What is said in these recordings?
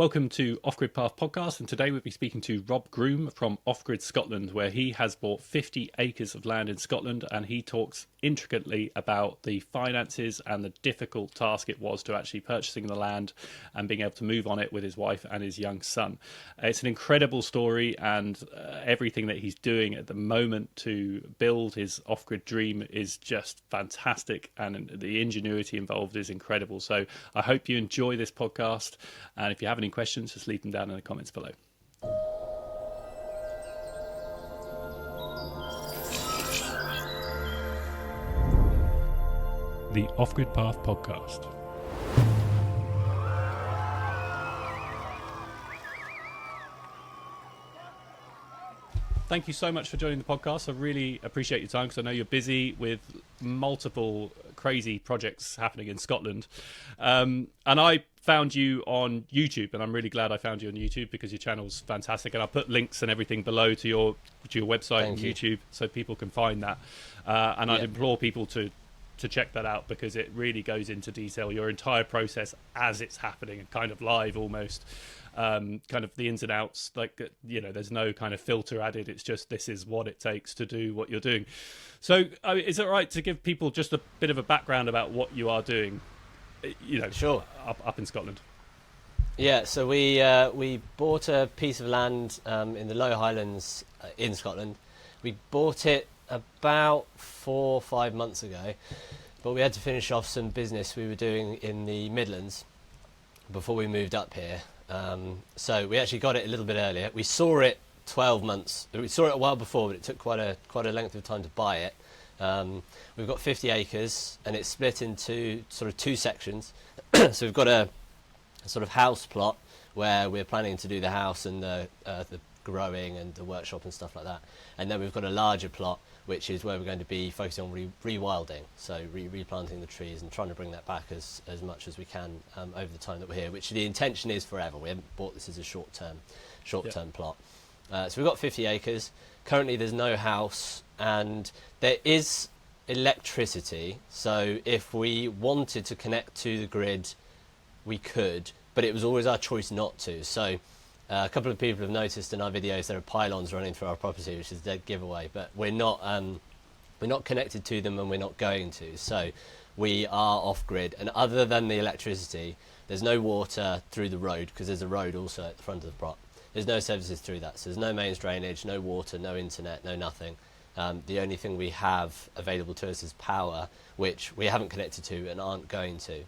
Welcome to Off-Grid Path podcast, and today we'll be speaking to Rob Groom from Off-Grid Scotland, where he has bought 50 acres of land in Scotland, and he talks intricately about the finances and the difficult task it was to actually purchasing the land and being able to move on it with his wife and his young son. It's an incredible story, and everything that he's doing at the moment to build his off-grid dream is just fantastic, and the ingenuity involved is incredible. So I hope you enjoy this podcast, and if you have any questions, just leave them down in the comments below. The Off-Grid Path podcast. Thank you so much for joining the podcast. I really appreciate your time because I know you're busy with multiple crazy projects happening in Scotland. And I found you on YouTube, and I'm really glad I found you on YouTube because your channel's fantastic. And I'll put links and everything below to your website and YouTube so people can find that. And I'd implore people to check that out because it really goes into detail, your entire process as it's happening and kind of live almost. Kind of the ins and outs, like, you know, there's no kind of filter added. It's just, this is what it takes to do what you're doing. So is it right to give people just a bit of a background about what you are doing, you know, sure, up in Scotland? Yeah, so we bought a piece of land in the Low Highlands in Scotland. We bought it about 4 or 5 months ago, but we had to finish off some business we were doing in the Midlands before we moved up here. So we actually got it a little bit earlier. We saw it 12 months. We saw it a while before, but it took quite a length of time to buy it. We've got 50 acres, and it's split into sort of 2 sections. So we've got a sort of house plot where we're planning to do the house and the growing and the workshop and stuff like that. And then we've got a larger plot, which is where we're going to be focusing on rewilding, so replanting the trees and trying to bring that back as much as we can over the time that we're here, which the intention is forever. We haven't bought this as a short-term plot. So we've got 50 acres. Currently there's no house, and there is electricity, so if we wanted to connect to the grid, we could, but it was always our choice not to. So a couple of people have noticed in our videos there are pylons running through our property, which is a dead giveaway, but we're not connected to them, and we're not going to. So we are off-grid, and other than the electricity, there's no water through the road, because there's a road also at the front of the plot. There's no services through that, so there's no mains drainage, no water, no internet, no nothing. The only thing we have available to us is power, which we haven't connected to and aren't going to.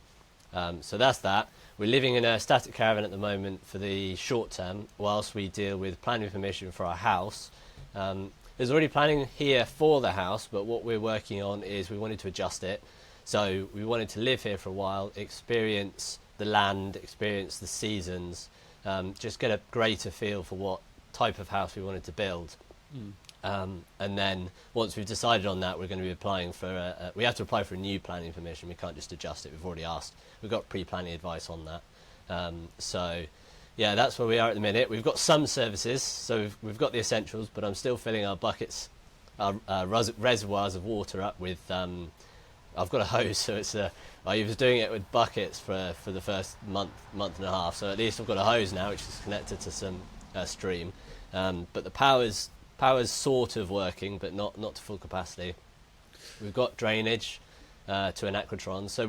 So that's that. We're living in a static caravan at the moment for the short term, whilst we deal with planning permission for our house. There's already planning here for the house, but what we're working on is we wanted to adjust it. So we wanted to live here for a while, experience the land, experience the seasons, just get a greater feel for what type of house we wanted to build. And then once we've decided on that, we're going to be applying for we have to apply for a new planning permission. We can't just adjust it. We've already asked. We've got pre-planning advice on that. So yeah, that's where we are at the minute. We've got some services, so we've got the essentials, but I'm still filling our buckets, our reservoirs of water up with I've got a hose, so it's I was doing it with buckets for the first month and a half, so at least I've got a hose now which is connected to some stream, but the power's sort of working, but not to full capacity. We've got drainage to an aquatron, so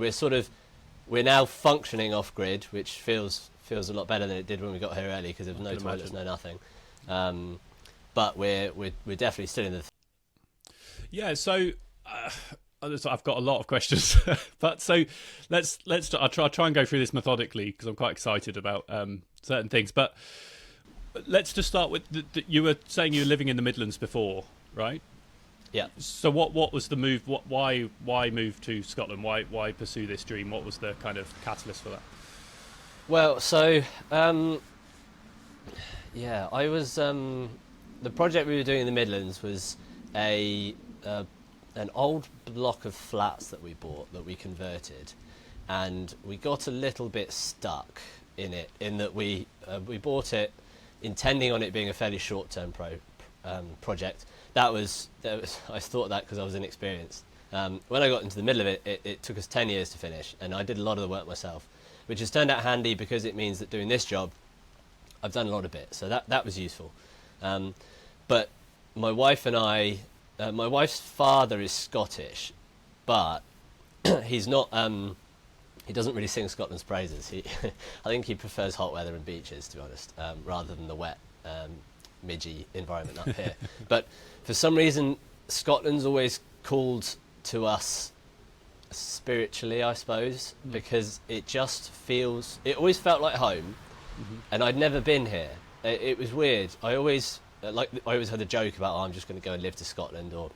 we're now functioning off grid, which feels a lot better than it did when we got here early, because there was no toilets, no nothing. But we're definitely still in the yeah. So I've got a lot of questions, but so let's I'll try and go through this methodically because I'm quite excited about certain things, but. Let's just start with you were saying you were living in the Midlands before, right? Yeah. So what was the move? Why move to Scotland? Why pursue this dream? What was the kind of catalyst for that? Well, so yeah, I was the project we were doing in the Midlands was an old block of flats that we bought that we converted, and we got a little bit stuck in it, in that we bought it intending on it being a fairly short-term project. That was I thought that because I was inexperienced. When I got into the middle of it, it took us 10 years to finish, and I did a lot of the work myself, which has turned out handy because it means that doing this job, I've done a lot of bits, so that was useful. But my wife and I, my wife's father is Scottish, but he's not. He doesn't really sing Scotland's praises. I think he prefers hot weather and beaches, to be honest, rather than the wet, midgy environment up here. But for some reason, Scotland's always called to us spiritually, I suppose, because it just feels. It always felt like home, and I'd never been here. It was weird. I always had a joke about, I'm just going to go and live to Scotland, or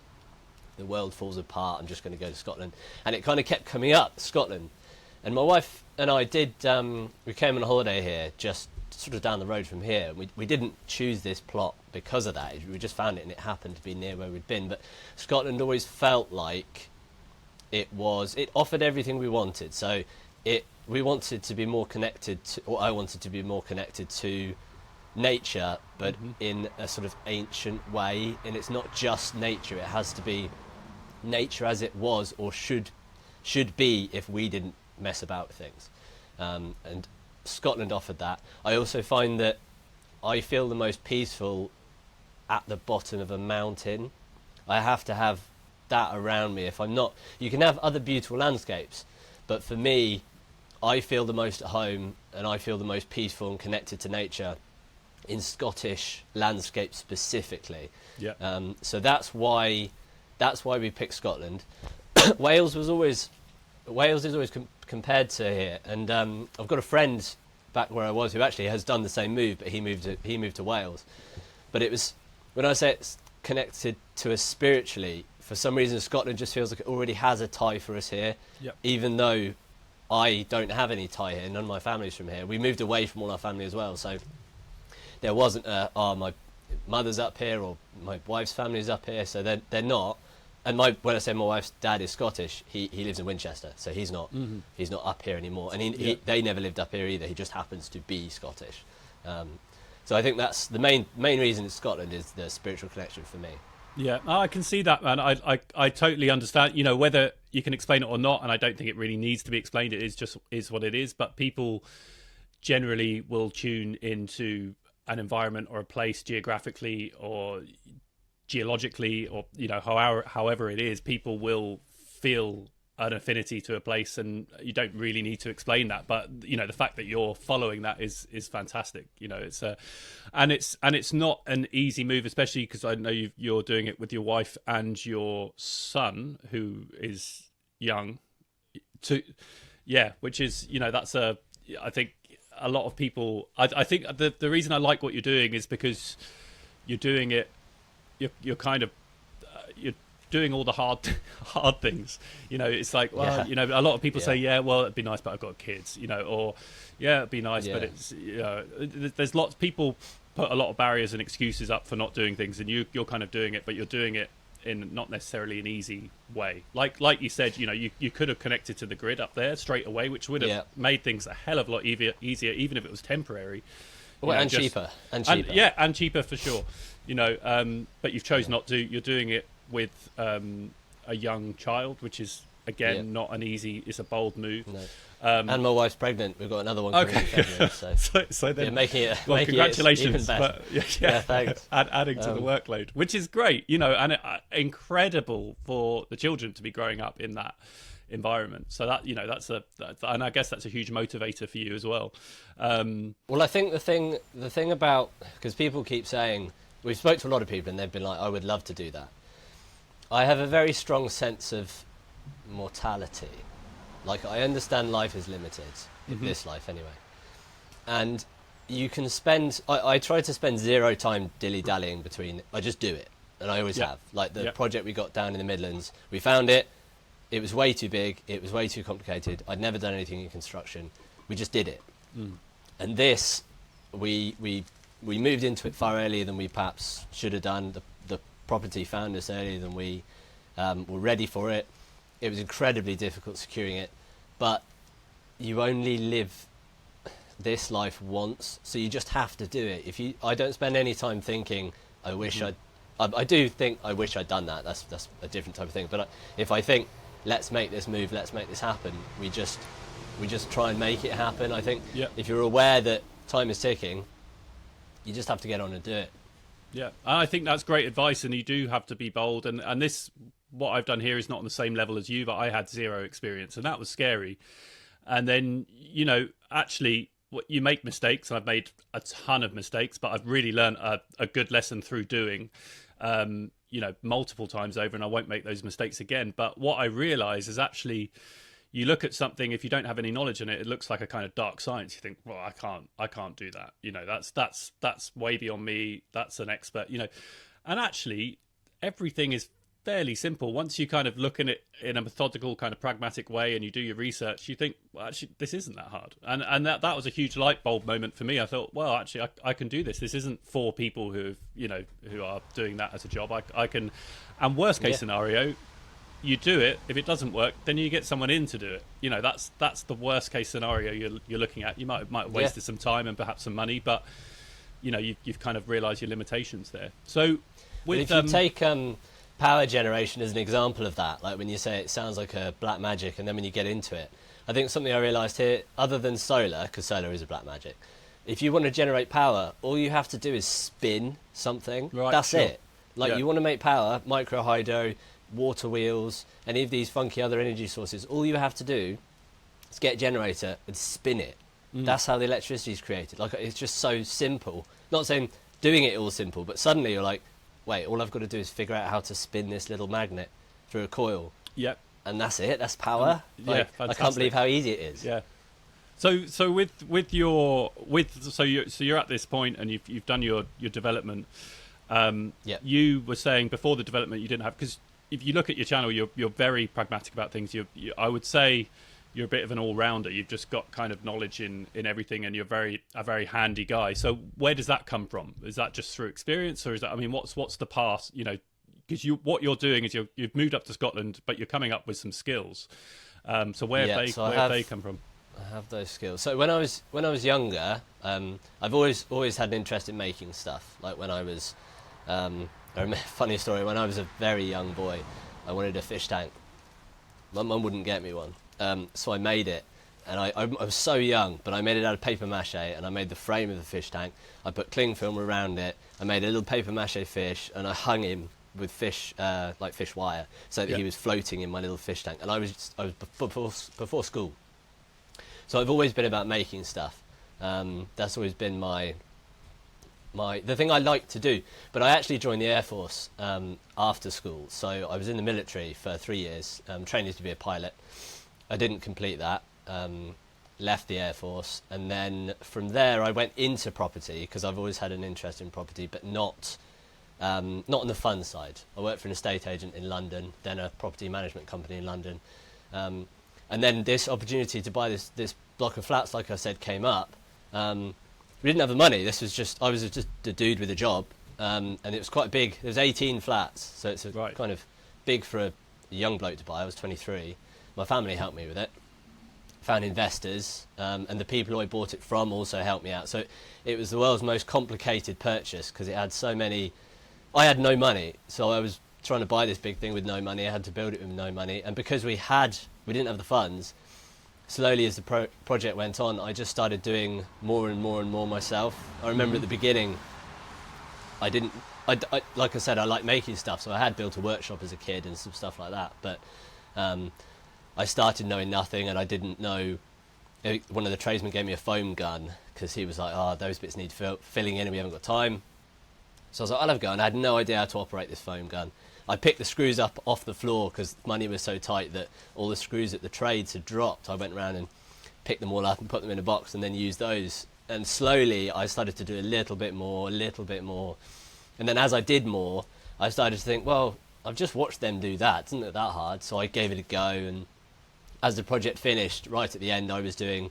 the world falls apart, I'm just going to go to Scotland, and it kind of kept coming up, Scotland. And my wife and I did, we came on a holiday here, just sort of down the road from here. We didn't choose this plot because of that. We just found it, and it happened to be near where we'd been. But Scotland always felt like it offered everything we wanted. So we wanted to be more connected to, or I wanted to be more connected to nature, but in a sort of ancient way. And it's not just nature, it has to be nature as it was, or should be, if we didn't mess about with things. And Scotland offered that. I also find that I feel the most peaceful at the bottom of a mountain. I have to have that around me. If I'm not, you can have other beautiful landscapes, but for me, I feel the most at home, and I feel the most peaceful and connected to nature in Scottish landscape specifically. Yeah. So that's why we picked Scotland. Wales is always compared to here, and I've got a friend back where I was who actually has done the same move, but he moved to Wales. But it was, when I say it's connected to us spiritually, for some reason Scotland just feels like it already has a tie for us here. Yep. Even though I don't have any tie here, none of my family's from here. We moved away from all our family as well, so there wasn't my mother's up here or my wife's family's up here, so they're not. And when I say my wife's dad is Scottish, he lives in Winchester, so he's not up here anymore. And they never lived up here either. He just happens to be Scottish. So I think that's the main reason it's Scotland, is the spiritual connection for me. Yeah, I can see that, man. I totally understand. You know, whether you can explain it or not, and I don't think it really needs to be explained. It is what it is. But people generally will tune into an environment or a place geographically or geologically, or however it is. People will feel an affinity to a place, and you don't really need to explain that. But the fact that you're following that is fantastic. It's and it's not an easy move, especially because I know you're doing it with your wife and your son, who is young. Which is that's I think a lot of people. I think the reason I like what you're doing is because you're doing it. You're kind of you're doing all the hard things. It's like, well, a lot of people say, well, it'd be nice, but I've got kids. Or it'd be nice, but it's there's lots of people put a lot of barriers and excuses up for not doing things, and you're kind of doing it, but you're doing it in not necessarily an easy way. Like you said, you could have connected to the grid up there straight away, which would have made things a hell of a lot easier, even if it was temporary. Cheaper. And cheaper for sure. But you've chosen not to. You're doing it with a young child, which is again not an easy. It's a bold move. No. And my wife's pregnant. We've got another one coming in February. So then, making it. Well, congratulations! Even better. But, Thanks. Adding to the workload, which is great. And incredible for the children to be growing up in that environment. So that and I guess that's a huge motivator for you as well. Well, I think the thing about, because people keep saying, we've spoke to a lot of people and they've been like, I would love to do that. I have a very strong sense of mortality. Like, I understand life is limited, in this life anyway. And you can spend, I try to spend zero time dilly-dallying between, I just do it. And I always have. Like the project we got down in the Midlands, we found it. It was way too big. It was way too complicated. I'd never done anything in construction. We just did it. And this, we moved into it far earlier than we perhaps should have done. The property found us earlier than we were ready for it. It was incredibly difficult securing it. But you only live this life once, so you just have to do it. I don't spend any time thinking, I wish I do think I wish I'd done that. That's a different type of thing. But if I think, let's make this move, let's make this happen, we just try and make it happen. I think if you're aware that time is ticking, You just have to get on and do it. Yeah, and I think that's great advice, and you do have to be bold. And this, what I've done here, is not on the same level as you, but I had zero experience, and that was scary. And then, actually, you make mistakes, and I've made a ton of mistakes, but I've really learned a good lesson through doing, multiple times over, and I won't make those mistakes again. But what I realise is actually, you look at something, if you don't have any knowledge in it, it looks like a kind of dark science. You think, well, I can't do that. That's way beyond me. That's an expert, and actually everything is fairly simple. Once you kind of look at it in a methodical, kind of pragmatic way, and you do your research, you think, well, actually, this isn't that hard. And that was a huge light bulb moment for me. I thought, well, actually, I can do this. This isn't for people who are doing that as a job. I can, and worst case scenario, you do it. If it doesn't work, then you get someone in to do it. That's the worst case scenario you're looking at. You might have wasted some time and perhaps some money, but you've kind of realised your limitations there. So, if you take power generation as an example of that, like when you say it sounds like a black magic, and then when you get into it, I think something I realised here, other than solar, because solar is a black magic, if you want to generate power, all you have to do is spin something. Right, that's sure. It. Like you want to make power, micro hydro, water wheels, any of these funky other energy sources, all you have to do is get a generator and spin it. That's how the electricity is created. Like, it's just so simple. Not saying doing it all simple, but suddenly you're like, wait, all I've got to do is figure out how to spin this little magnet through a coil. Yep. And that's it. That's power. I can't believe how easy it is. Yeah. So you're at this point, and you've done your development. You were saying before the development you didn't have, because if you look at your channel, you're very pragmatic about things. I would say you're a bit of an all-rounder. You've just got kind of knowledge in everything, and you're a very handy guy. So where does that come from? Is that just through experience, or is that, what's the past? Because what you're doing is you've moved up to Scotland, but you're coming up with some skills. So where have they come from? I have those skills. So when I was younger, I've always had an interest in making stuff. Like when I was, I remember a funny story. When I was a very young boy, I wanted a fish tank. My mum wouldn't get me one, so I made it. And I was so young, but I made it out of paper mache, and I made the frame of the fish tank. I put cling film around it. I made a little paper mache fish, and I hung him with fish, like fish wire, so that he was floating in my little fish tank. And I was before school. So I've always been about making stuff. That's always been the thing I like to do. But I actually joined the Air Force after school. So I was in the military for 3 years, training to be a pilot. I didn't complete that. Left the Air Force, and then from there I went into property, because I've always had an interest in property, but not on the fun side. I worked for an estate agent in London, then a property management company in London. And then this opportunity to buy this block of flats, like I said, came up. We didn't have the money. I was just a dude with a job, and it was quite big. There was 18 flats, so it's kind of big for a young bloke to buy. I was 23. My family helped me with it. Found investors, and the people who I bought it from also helped me out. So it was the world's most complicated purchase, because it had so many. I had no money, so I was trying to buy this big thing with no money. I had to build it with no money, and because we didn't have the funds. Slowly, as the project went on, I just started doing more and more and more myself. I remember at the beginning, like I said, I like making stuff, so I had built a workshop as a kid and some stuff like that. But I started knowing nothing, and I didn't know. One of the tradesmen gave me a foam gun, because he was like, "Oh, those bits need filling in, and we haven't got time." So I was like, "I'll have a go," and I had no idea how to operate this foam gun. I picked the screws up off the floor, because money was so tight that all the screws at the trades had dropped. I went around and picked them all up and put them in a box, and then used those. And slowly I started to do a little bit more. And then as I did more, I started to think, well, I've just watched them do that. It's not that hard. So I gave it a go. And as the project finished, right at the end, I was doing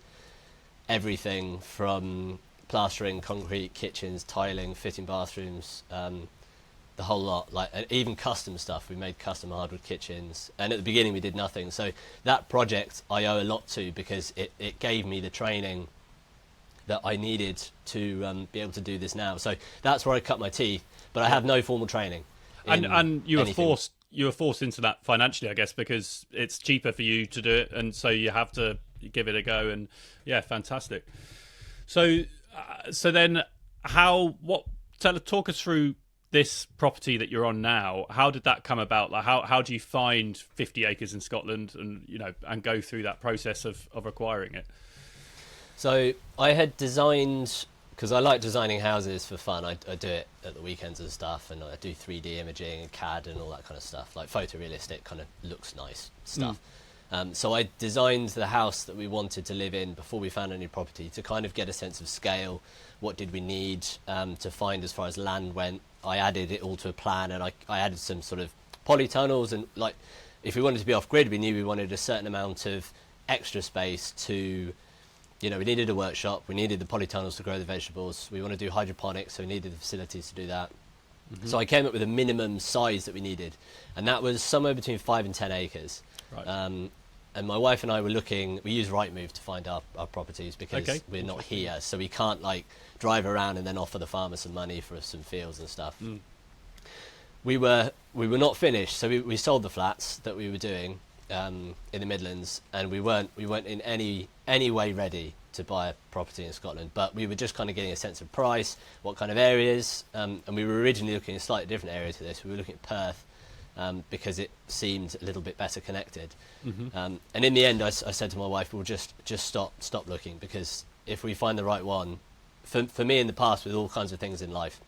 everything from plastering, concrete, kitchens, tiling, fitting bathrooms, the whole lot, like even custom stuff. We made custom hardwood kitchens, and at the beginning we did nothing. So that project I owe a lot to, because it gave me the training that I needed to be able to do this now. So that's where I cut my teeth, but I have no formal training. And you were forced into that financially, I guess, because it's cheaper for you to do it, and so you have to give it a go. And yeah, fantastic. So then, talk us through this property that you're on now. How did that come about? Like, how do you find 50 acres in Scotland, and and go through that process of acquiring it? So I had designed, because I like designing houses for fun. I do it at the weekends and stuff, and I do 3D imaging and CAD and all that kind of stuff, like photorealistic kind of looks nice stuff. So I designed the house that we wanted to live in before we found any property, to kind of get a sense of scale. What did we need to find as far as land went? I added it all to a plan, and I added some sort of polytunnels, and like, if we wanted to be off-grid, we knew we wanted a certain amount of extra space to, we needed a workshop, we needed the polytunnels to grow the vegetables, we want to do hydroponics, so we needed the facilities to do that. So I came up with a minimum size that we needed, and that was somewhere between 5 and 10 acres. Right. And my wife and I were looking, we use Rightmove to find our properties, because we're not here, so we can't like drive around and then offer the farmer some money for some fields and stuff. We were not finished, so we sold the flats that we were doing in the Midlands, and we weren't in any way ready to buy a property in Scotland, but we were just kind of getting a sense of price, what kind of areas, and we were originally looking at a slightly different area to this. We were looking at Perth, because it seemed a little bit better connected. And in the end, I said to my wife, we'll just stop looking, because if we find the right one, for me in the past with all kinds of things in life,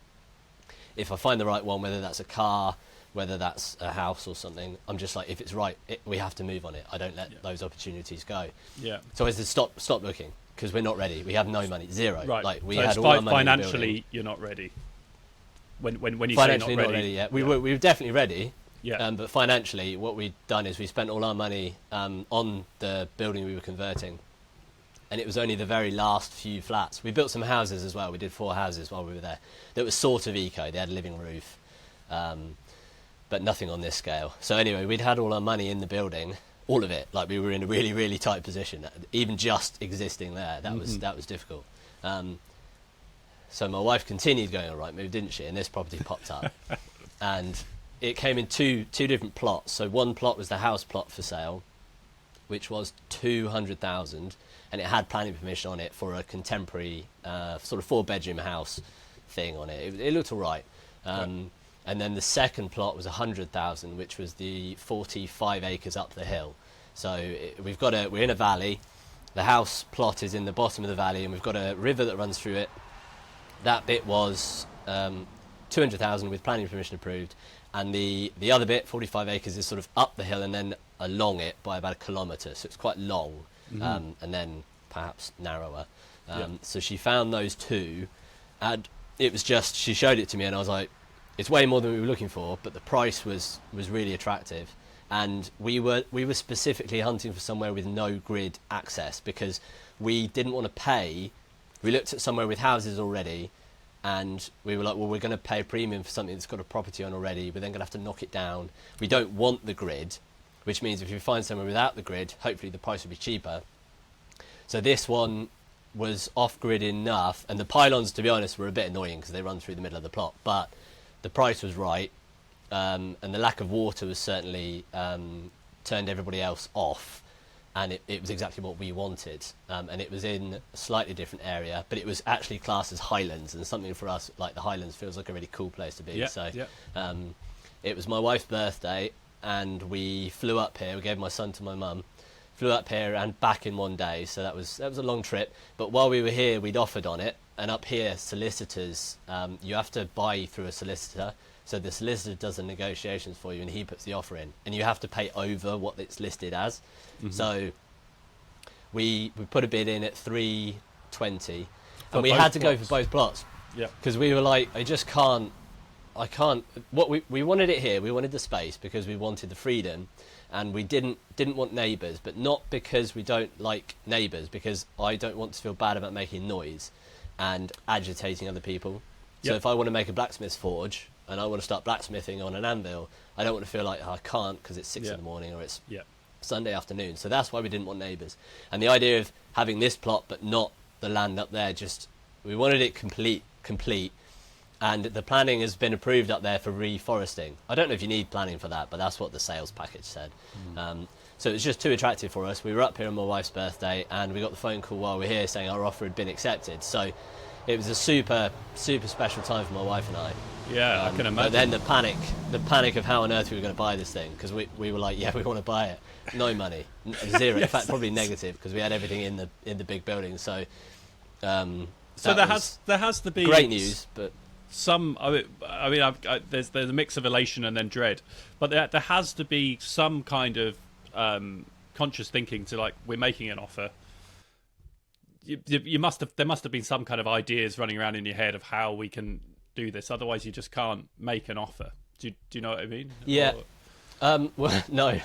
if I find the right one, whether that's a car, whether that's a house or something, I'm just like, if it's right, we have to move on it. I don't let those opportunities go. So I said, stop looking, because we're not ready. We have no money, zero. Right. Like, we so had all our money financially, you're not ready. When you financially say not ready, yet, we were definitely ready. Yeah. But financially, what we'd done is we spent all our money on the building we were converting, and it was only the very last few flats. We built some houses as well. We did 4 houses while we were there. That was sort of eco. They had a living roof, but nothing on this scale. So anyway, we'd had all our money in the building, all of it. Like, we were in a really, really tight position. Even just existing there, that was difficult. So my wife continued going on Rightmove, didn't she? And this property popped up, and it came in two different plots. So one plot was the house plot for sale, which was 200,000, and it had planning permission on it for a contemporary sort of 4-bedroom house thing on it. It looked all right. And then the second plot was 100,000, which was the 45 acres up the hill. So we're in a valley. The house plot is in the bottom of the valley, and we've got a river that runs through it. That bit was 200,000 with planning permission approved. And the other bit, 45 acres, is sort of up the hill and then along it by about 1 kilometre. So it's quite long, and then perhaps narrower. So she found those two, and it was just, she showed it to me, and I was like, it's way more than we were looking for, but the price was really attractive. And we were specifically hunting for somewhere with no grid access, because we didn't want to pay. We looked at somewhere with houses already, and we were like, well, we're going to pay a premium for something that's got a property on already. We're then going to have to knock it down. We don't want the grid, which means if you find somewhere without the grid, hopefully the price will be cheaper. So this one was off-grid enough, and the pylons, to be honest, were a bit annoying because they run through the middle of the plot, but the price was right, and the lack of water was certainly turned everybody else off. And it was exactly what we wanted, and it was in a slightly different area, but it was actually classed as Highlands, and something for us, like the Highlands, feels like a really cool place to be. It was my wife's birthday, and we flew up here. We gave my son to my mum, flew up here and back in one day, so that was a long trip. But while we were here, we'd offered on it, and up here, solicitors, you have to buy through a solicitor. So the solicitor does the negotiations for you, and he puts the offer in, and you have to pay over what it's listed as. So we put a bid in at 320, and we had to go for both plots. Because we were like, I can't. What we wanted it here. We wanted the space because we wanted the freedom, and we didn't want neighbours, but not because we don't like neighbours. Because I don't want to feel bad about making noise and agitating other people. So if I want to make a blacksmith's forge, and I want to start blacksmithing on an anvil, I don't want to feel like I can't because it's 6 in the morning or it's Sunday afternoon. So that's why we didn't want neighbours. And the idea of having this plot but not the land up there, we wanted it complete. And the planning has been approved up there for reforesting. I don't know if you need planning for that, but that's what the sales package said. So it was just too attractive for us. We were up here on my wife's birthday, and we got the phone call while we were here saying our offer had been accepted. So it was a super special time for my wife and I. Yeah, I can imagine. But then the panic of how on earth we were going to buy this thing, because we were like, yeah, we want to buy it. No money, zero. Yes. In fact, probably negative, because we had everything in the big building. So, so there has to be great news, but some. I mean, there's a mix of elation and then dread, but there has to be some kind of conscious thinking to, like, we're making an offer. There must have been some kind of ideas running around in your head of how we can do this. Otherwise, you just can't make an offer. Do you know what I mean? Yeah. Well, no.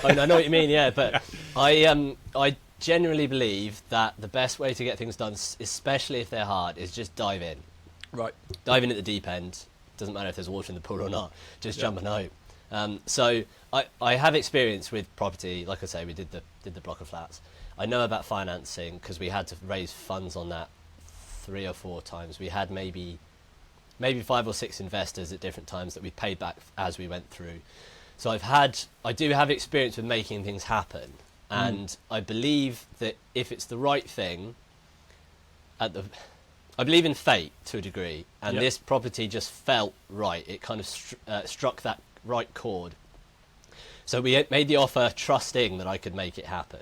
I know what you mean. Yeah, but I genuinely believe that the best way to get things done, especially if they're hard, is just dive in. Right. Dive in at the deep end. Doesn't matter if there's water in the pool or not. Just jump and hope. So I have experience with property. Like I say, we did the block of flats. I know about financing because we had to raise funds on that 3 or 4 times. We had maybe 5 or 6 investors at different times that we paid back as we went through. So I do have experience with making things happen, and I believe that if it's the right thing, I believe in fate to a degree, and this property just felt right. It kind of struck that right chord. So we made the offer trusting that I could make it happen.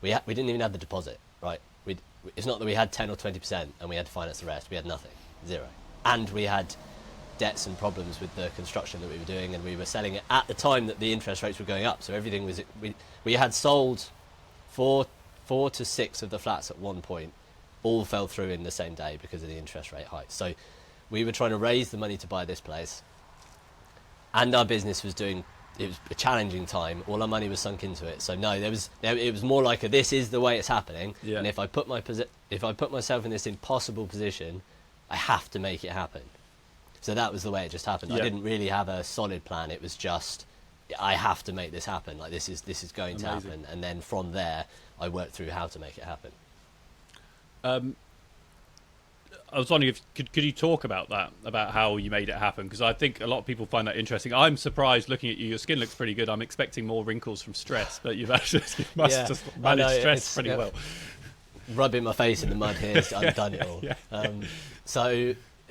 We didn't even have the deposit, right? It's not that we had 10 or 20% and we had to finance the rest. We had nothing, zero. And we had debts and problems with the construction that we were doing, and we were selling it at the time that the interest rates were going up. So everything was, we had sold 4 to 6 of the flats at one point, all fell through in the same day because of the interest rate hike. So we were trying to raise the money to buy this place, and our business was it was a challenging time. All our money was sunk into it. So no, it was more like this is the way it's happening. Yeah. And if I put myself in this impossible position, I have to make it happen. So that was the way it just happened. Yeah. I didn't really have a solid plan. It was just, I have to make this happen. Like this is going to happen. And then from there, I worked through how to make it happen. I was wondering if could you talk about that, about how you made it happen? Because I think a lot of people find that interesting. I'm surprised looking at you. Your skin looks pretty good. I'm expecting more wrinkles from stress, but you must just manage stress pretty well. Rubbing my face in the mud here, I've done it all.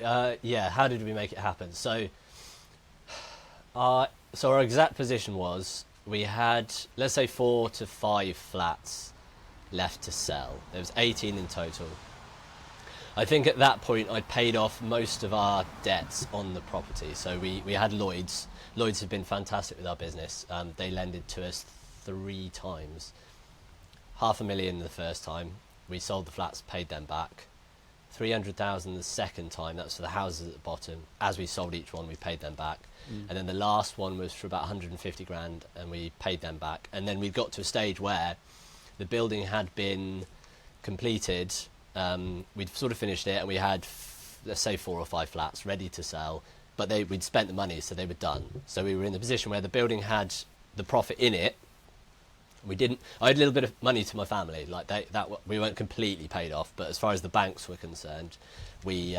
How did we make it happen? So our exact position was we had, let's say, 4 to 5 flats left to sell. There was 18 in total. I think at that point I'd paid off most of our debts on the property. So we had Lloyds. Lloyds have been fantastic with our business. They lended to us 3 times. $500,000 the first time. We sold the flats, paid them back. 300,000 the second time. That's for the houses at the bottom. As we sold each one, we paid them back. And then the last one was for about 150 grand, and we paid them back. And then we got to a stage where the building had been completed. We'd sort of finished it, and we had, let's say, 4 or 5 flats ready to sell, but we'd spent the money, so they were done. So we were in the position where the building had the profit in it. I had a little bit of money to my family, like we weren't completely paid off, but as far as the banks were concerned, we'd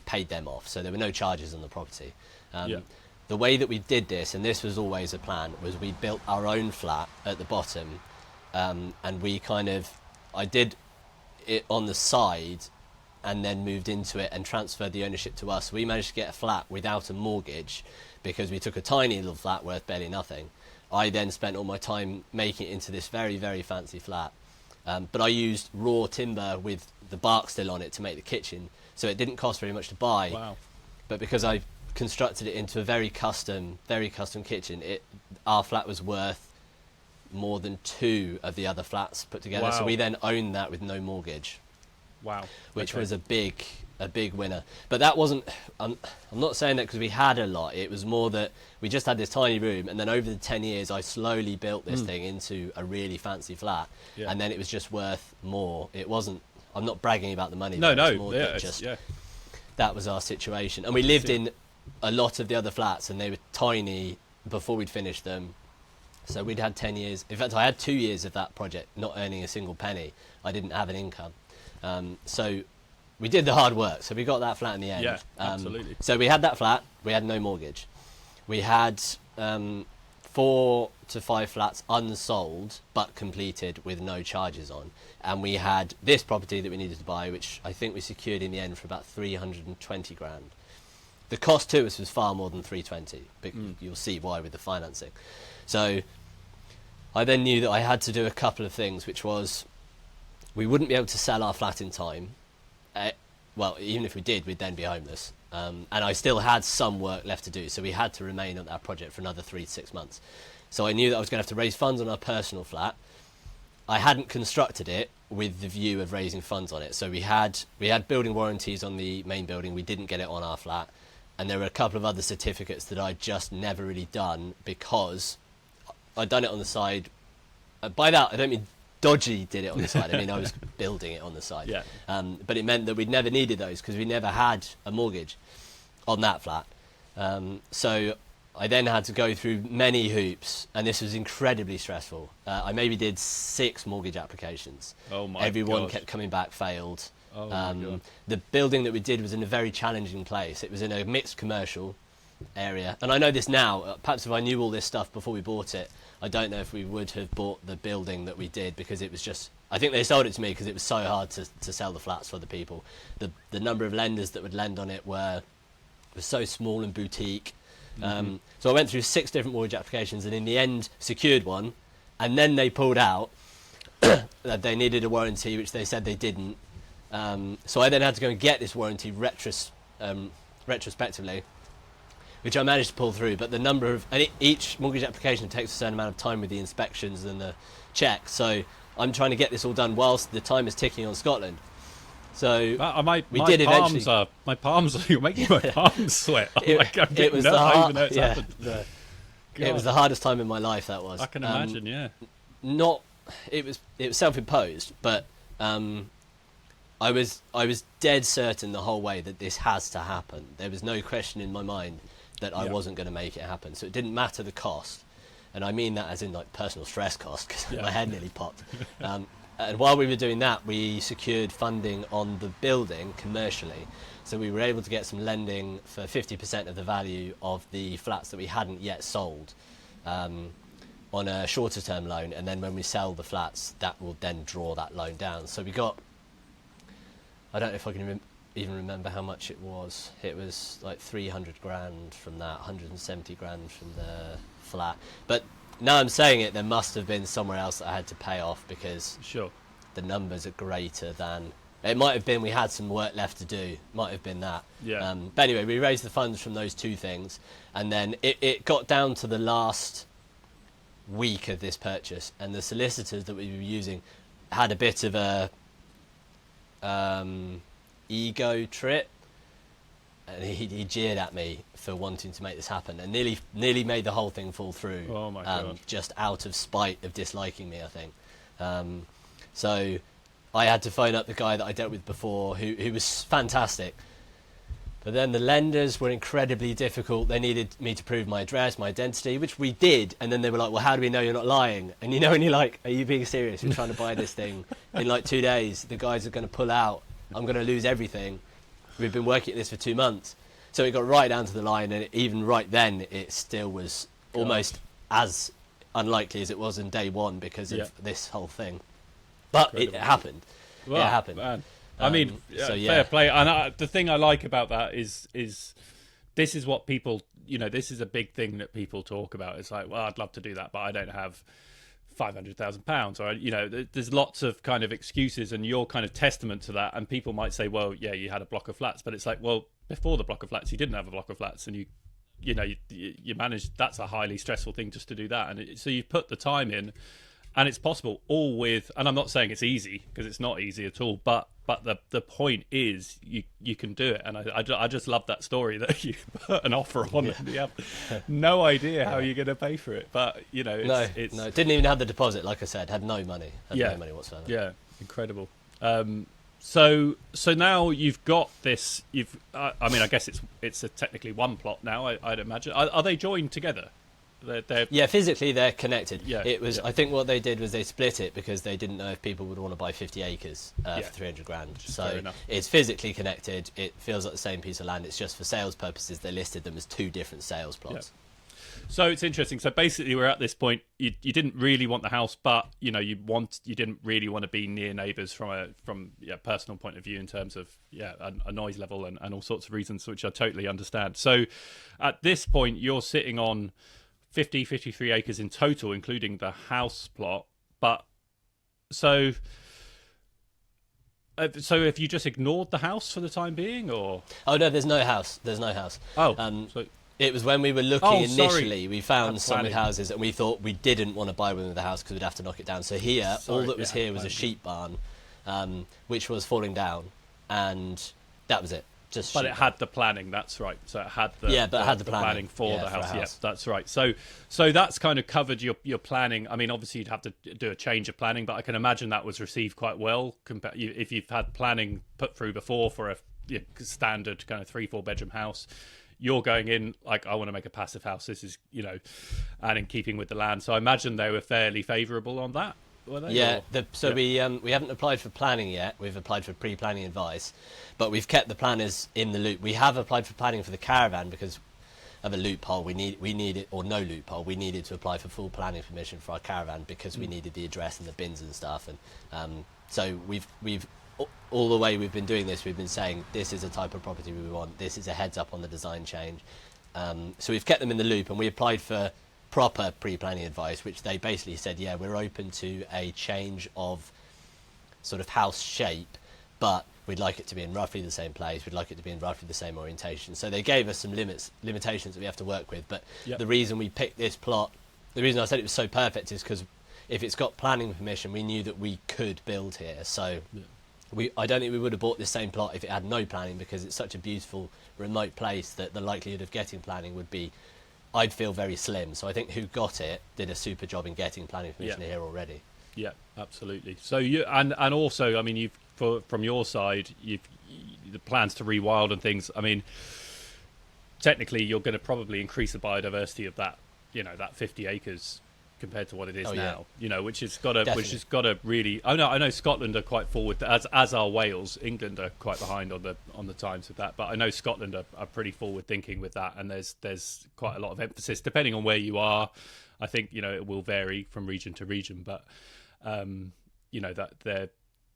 paid them off, so there were no charges on the property. The way that we did this, and this was always a plan, was we built our own flat at the bottom, and I did it on the side and then moved into it and transferred the ownership to us. We managed to get a flat without a mortgage because we took a tiny little flat worth barely nothing. I then spent all my time making it into this very, very fancy flat. But I used raw timber with the bark still on it to make the kitchen, so it didn't cost very much to buy. Wow. But because I constructed it into a very custom kitchen, our flat was worth more than 2 of the other flats put together. Wow. So we then owned that with no mortgage. Wow. Which was a big winner. But that wasn't, I'm not saying that because we had a lot. It was more that we just had this tiny room, and then over the 10 years I slowly built this thing into a really fancy flat. Yeah. And then it was just worth more. It wasn't, I'm not bragging about the money. No. That was our situation. And we lived in a lot of the other flats, and they were tiny before we'd finished them. So we'd had 10 years. In fact, I had 2 years of that project not earning a single penny. I didn't have an income. So we did the hard work. So we got that flat in the end. Yeah, absolutely. So we had that flat. We had no mortgage. We had 4 4 to 5 flats unsold but completed with no charges on, and we had this property that we needed to buy, which I think we secured in the end for about 320 grand. The cost to us was far more than 320, but you'll see why with the financing. So I then knew that I had to do a couple of things, which was we wouldn't be able to sell our flat in time. Well, even if we did, we'd then be homeless. And I still had some work left to do, so we had to remain on that project for another 3 to 6 months. So I knew that I was going to have to raise funds on our personal flat. I hadn't constructed it with the view of raising funds on it. So we had building warranties on the main building. We didn't get it on our flat. And there were a couple of other certificates that I'd just never really done because I'd done it on the side. By that, I don't mean dodgy did it on the side. I mean, I was building it on the side. Yeah. But it meant that we'd never needed those because we never had a mortgage on that flat. So I then had to go through many hoops, and this was incredibly stressful. I maybe did 6 mortgage applications. Oh my Everyone gosh. kept coming back, failed. Oh my God. The building that we did was in a very challenging place. It was in a mixed commercial area. And I know this now. Perhaps if I knew all this stuff before we bought it, I don't know if we would have bought the building that we did, because it was just... I think they sold it to me because it was so hard to sell the flats for the people. The number of lenders that would lend on it was so small and boutique. So I went through 6 different mortgage applications and in the end secured one. And then they pulled out that they needed a warranty, which they said they didn't. So I then had to go and get this warranty retrospectively, which I managed to pull through. But the number of... And each mortgage application takes a certain amount of time with the inspections and the checks. So I'm trying to get this all done whilst the time is ticking on Scotland. So my palms. You're making my palms sweat. It was the hardest time in my life. That was. I can imagine. Yeah. It was self-imposed, but I was dead certain the whole way that this has to happen. There was no question in my mind that I wasn't going to make it happen. So it didn't matter the cost, and I mean that as in like personal stress cost, because my head nearly popped. And while we were doing that, we secured funding on the building commercially. So we were able to get some lending for 50% of the value of the flats that we hadn't yet sold on a shorter term loan. And then when we sell the flats, that will then draw that loan down. So we got, I don't know if I can even remember how much it was. It was like 300 grand from that, 170 grand from the flat. But now I'm saying it, there must have been somewhere else that I had to pay off, because the numbers are greater than... It might have been we had some work left to do. Might have been that. Yeah. But anyway, we raised the funds from those 2 things. And then it got down to the last week of this purchase. And the solicitors that we were using had a bit of a ego trip. And he jeered at me for wanting to make this happen, and nearly made the whole thing fall through. Oh my God. Just out of spite of disliking me, I think. So I had to phone up the guy that I dealt with before, who was fantastic. But then the lenders were incredibly difficult. They needed me to prove my address, my identity, which we did. And then they were like, well, how do we know you're not lying? And you know, when you're like, are you being serious? You're trying to buy this thing in like 2 days. The guys are going to pull out. I'm going to lose everything. We've been working at this for 2 months. So it got right down to the line, and even right then, it still was almost as unlikely as it was in day one because of this whole thing. But it happened. Well, it happened. Man. I mean, fair play. And the thing I like about that is this is what people, this is a big thing that people talk about. It's like, well, I'd love to do that, but I don't have £500,000, or there's lots of kind of excuses, and you're kind of testament to that. And people might say, well, yeah, you had a block of flats, but it's like, well, before the block of flats, you didn't have a block of flats, and you managed. That's a highly stressful thing just to do that, and so you put the time in, and it's possible. All with, and I'm not saying it's easy, because it's not easy at all, but the point is you can do it. And I just love that story that you put an offer on and you have no idea how you're going to pay for it, but it's no, didn't even have the deposit. Like I said, had no money whatsoever. Yeah, incredible. So now you've got this. I mean, I guess it's technically one plot now. I'd imagine. Are they joined together? Yeah, physically they're connected. Yeah, it was. I think what they did was they split it because they didn't know if people would want to buy 50 acres for 300 grand. So it's physically connected. It feels like the same piece of land. It's just for sales purposes they listed them as 2 different sales plots. So it's interesting. So basically, we're at this point. You didn't really want the house, but you didn't really want to be near neighbours from a personal point of view in terms of a noise level and all sorts of reasons, which I totally understand. So at this point, you're sitting on 53 acres in total, including the house plot. But so have you just ignored the house for the time being, or? Oh no, there's no house. There's no house. Oh, so it was when we were looking initially, sorry. we found some planning. houses and we thought we didn't want to buy one with the house because we'd have to knock it down. So here, Sorry, all that was here was a planning. sheep barn, which was falling down, and that was it. Just But sheep it had the planning, that's right. So it had the Yeah, but it had the planning. for Yeah, the for a house. house. Yeah, that's right. So that's kind of covered your planning. I mean, obviously you'd have to do a change of planning, but I can imagine that was received quite well if you've had planning put through before for a standard kind of 3-4 bedroom house. You're going in like, I want to make a passive house. This is, and in keeping with the land. So I imagine they were fairly favourable on that. Were they? Yeah, Or- we haven't applied for planning yet. We've applied for pre-planning advice, but we've kept the planners in the loop. We have applied for planning for the caravan because of a loophole. We needed, or no loophole. We needed to apply for full planning permission for our caravan because we needed the address and the bins and stuff. And so we've all the way we've been doing this, we've been saying this is a type of property we want. This is a heads up on the design change. So we've kept them in the loop, and we applied for proper pre-planning advice, which they basically said, yeah, we're open to a change of sort of house shape, but we'd like it to be in roughly the same place, we'd like it to be in roughly the same orientation. So they gave us some limitations that we have to work with, but Yep. the reason we picked this plot, the reason I said it was so perfect is because if it's got planning permission, we knew that we could build here. So I don't think we would have bought this same plot if it had no planning, because it's such a beautiful remote place that the likelihood of getting planning would be, I'd feel, very slim. So I think who got it did a super job in getting planning permission here already. Yeah, absolutely. So you and also, I mean, from your side, the plans to rewild and things. I mean, technically, you're going to probably increase the biodiversity of that, that 50 acres compared to what it is now. Which has got to really. I know Scotland are quite forward, as are Wales. England are quite behind on the times with that, but I know Scotland are pretty forward thinking with that, and there's quite a lot of emphasis depending on where you are. I think it will vary from region to region, but that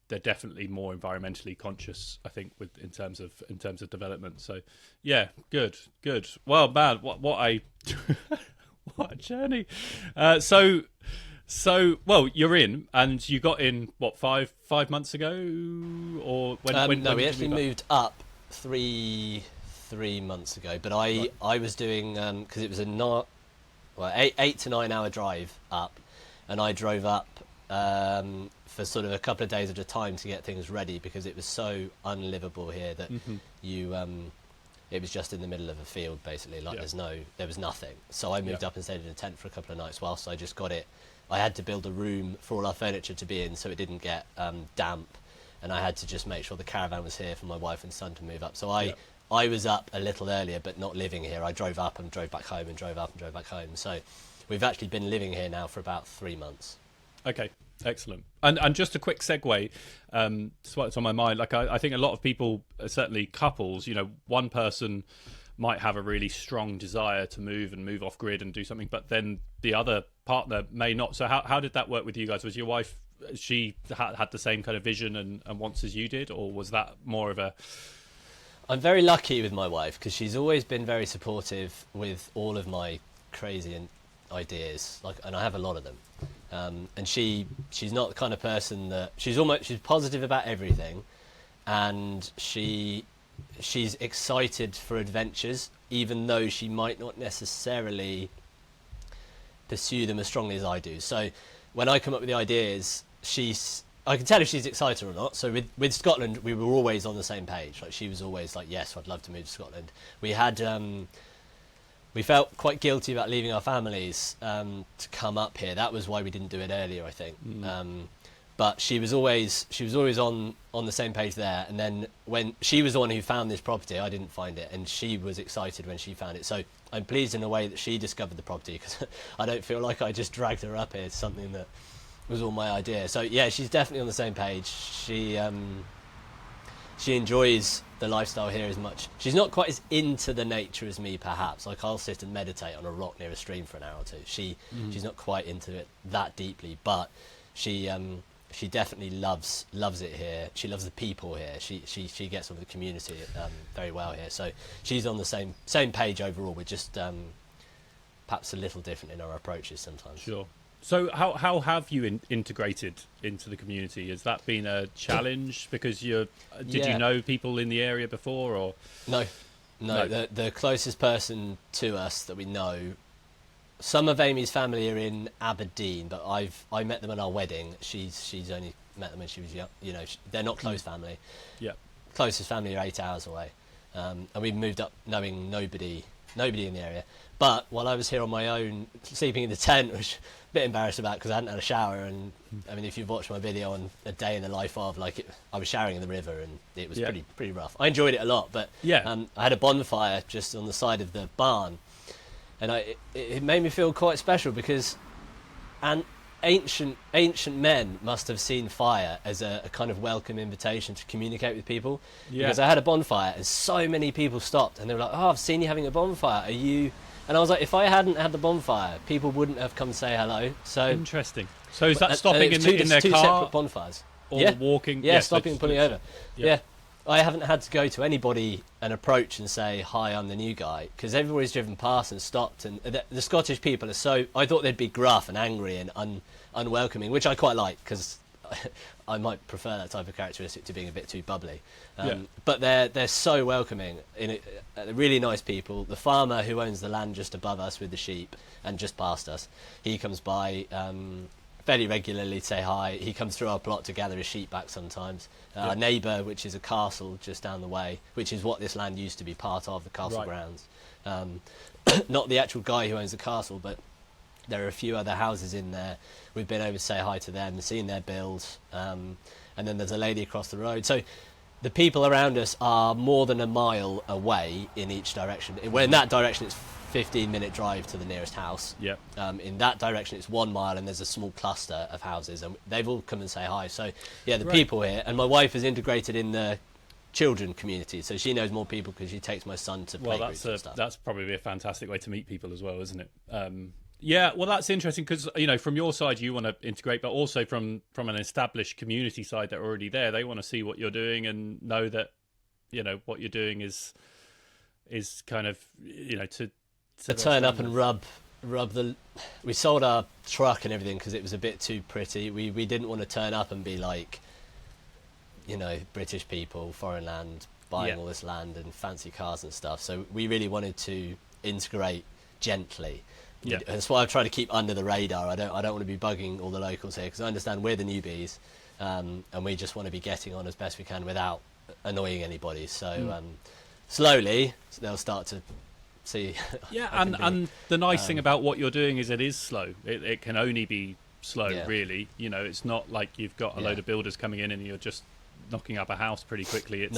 they're definitely more environmentally conscious, I think, in terms of development. So yeah, good. Well, man, what a what a journey. So well, you're in, and you got in what, 5 months ago, or when? No, when we did actually you move moved up three months ago, but I was doing because it was a 8 to 9 hour drive up, and I drove up for sort of a couple of days at a time to get things ready, because it was so unlivable here that it was just in the middle of a field, basically. Like there was nothing. So I moved up and stayed in a tent for a couple of nights whilst I just got it. I had to build a room for all our furniture to be in so it didn't get damp, and I had to just make sure the caravan was here for my wife and son to move up. So I was up a little earlier, but not living here. I drove up and drove back home and drove up and drove back home. So we've actually been living here now for about 3 months. Okay, excellent. And just a quick segue, just what's on my mind. Like I think a lot of people, certainly couples, one person might have a really strong desire to move off grid and do something, but then the other partner may not. So how did that work with you guys? Was your wife, she had the same kind of vision and wants as you did, or was that more of a... I'm very lucky with my wife, because she's always been very supportive with all of my crazy ideas, and I have a lot of them. And she's not the kind of person that she's positive about everything, and she's excited for adventures, even though she might not necessarily pursue them as strongly as I do. So when I come up with the ideas, I can tell if she's excited or not. So with Scotland, we were always on the same page. Like, she was always like, yes, I'd love to move to Scotland. We had we felt quite guilty about leaving our families to come up here. That was why we didn't do it earlier, I think. But she was always on the same page there. And then when she was the one who found this property, I didn't find it, and she was excited when she found it. So I'm pleased in a way that she discovered the property, because I don't feel like I just dragged her up here. It's something that was all my idea. So yeah, she's definitely on the same page. She enjoys the lifestyle here is much. She's not quite as into the nature as me, perhaps. Like, I'll sit and meditate on a rock near a stream for an hour or two. She's not quite into it that deeply, but she definitely loves it here. She loves the people here. She gets on with the community very well here. So she's on the same page overall. We're just perhaps a little different in our approaches sometimes. Sure. So how have you integrated into the community? Has that been a challenge because did you know people in the area before, or no. The closest person to us that we know, some of Amy's family are in Aberdeen, but I met them at our wedding. She's only met them when she was young. You know, they're not close family. Yeah. Closest family are 8 hours away, and we moved up knowing nobody in the area. But while I was here on my own, sleeping in the tent, which I'm a bit embarrassed about because I hadn't had a shower. And I mean, if you've watched my video on a day in the life of, I was showering in the river, and it was pretty rough. I enjoyed it a lot, but I had a bonfire just on the side of the barn, and it made me feel quite special because ancient men must have seen fire as a kind of welcome invitation to communicate with people. Because I had a bonfire and so many people stopped and they were like, "Oh, I've seen you having a bonfire. Are you?" And I was like, if I hadn't had the bonfire, people wouldn't have come say hello. So interesting. So is that stopping in their two car? Separate bonfires. Or walking? Yeah, stopping and pulling over. Yeah. I haven't had to go to anybody and approach and say, "Hi, I'm the new guy," because everybody's driven past and stopped. And the Scottish people are so... I thought they'd be gruff and angry and unwelcoming, which I quite like, because I might prefer that type of characteristic to being a bit too bubbly. But they're so welcoming. Really nice people. The farmer who owns the land just above us with the sheep and just past us, he comes by fairly regularly to say hi. He comes through our plot to gather his sheep back sometimes. Our neighbour, which is a castle just down the way, which is what this land used to be part of, the castle grounds. Not the actual guy who owns the castle, but there are a few other houses in there. We've been over to say hi to them, seen their builds, and then there's a lady across the road. So the people around us are more than a mile away in each direction. Where in that direction it's 15-minute drive to the nearest house. In that direction it's 1 mile and there's a small cluster of houses, and they've all come and say hi. So the people here, and my wife is integrated in the children community, so she knows more people because she takes my son to playgroups and stuff. That's probably a fantastic way to meet people as well, isn't it? Well, that's interesting because, from your side you want to integrate, but also from an established community side that are already there, they want to see what you're doing and know that what you're doing is kind of to turn up and rub the... We sold our truck and everything because it was a bit too pretty. We didn't want to turn up and be like, British people, foreign land, buying all this land and fancy cars and stuff. So we really wanted to integrate gently. That's why I've tried to keep under the radar. I don't want to be bugging all the locals here because I understand we're the newbies, and we just want to be getting on as best we can without annoying anybody. So slowly they'll start to see. And the nice thing about what you're doing is it is slow. It can only be slow, really. It's not like you've got a load of builders coming in and you're just knocking up a house pretty quickly.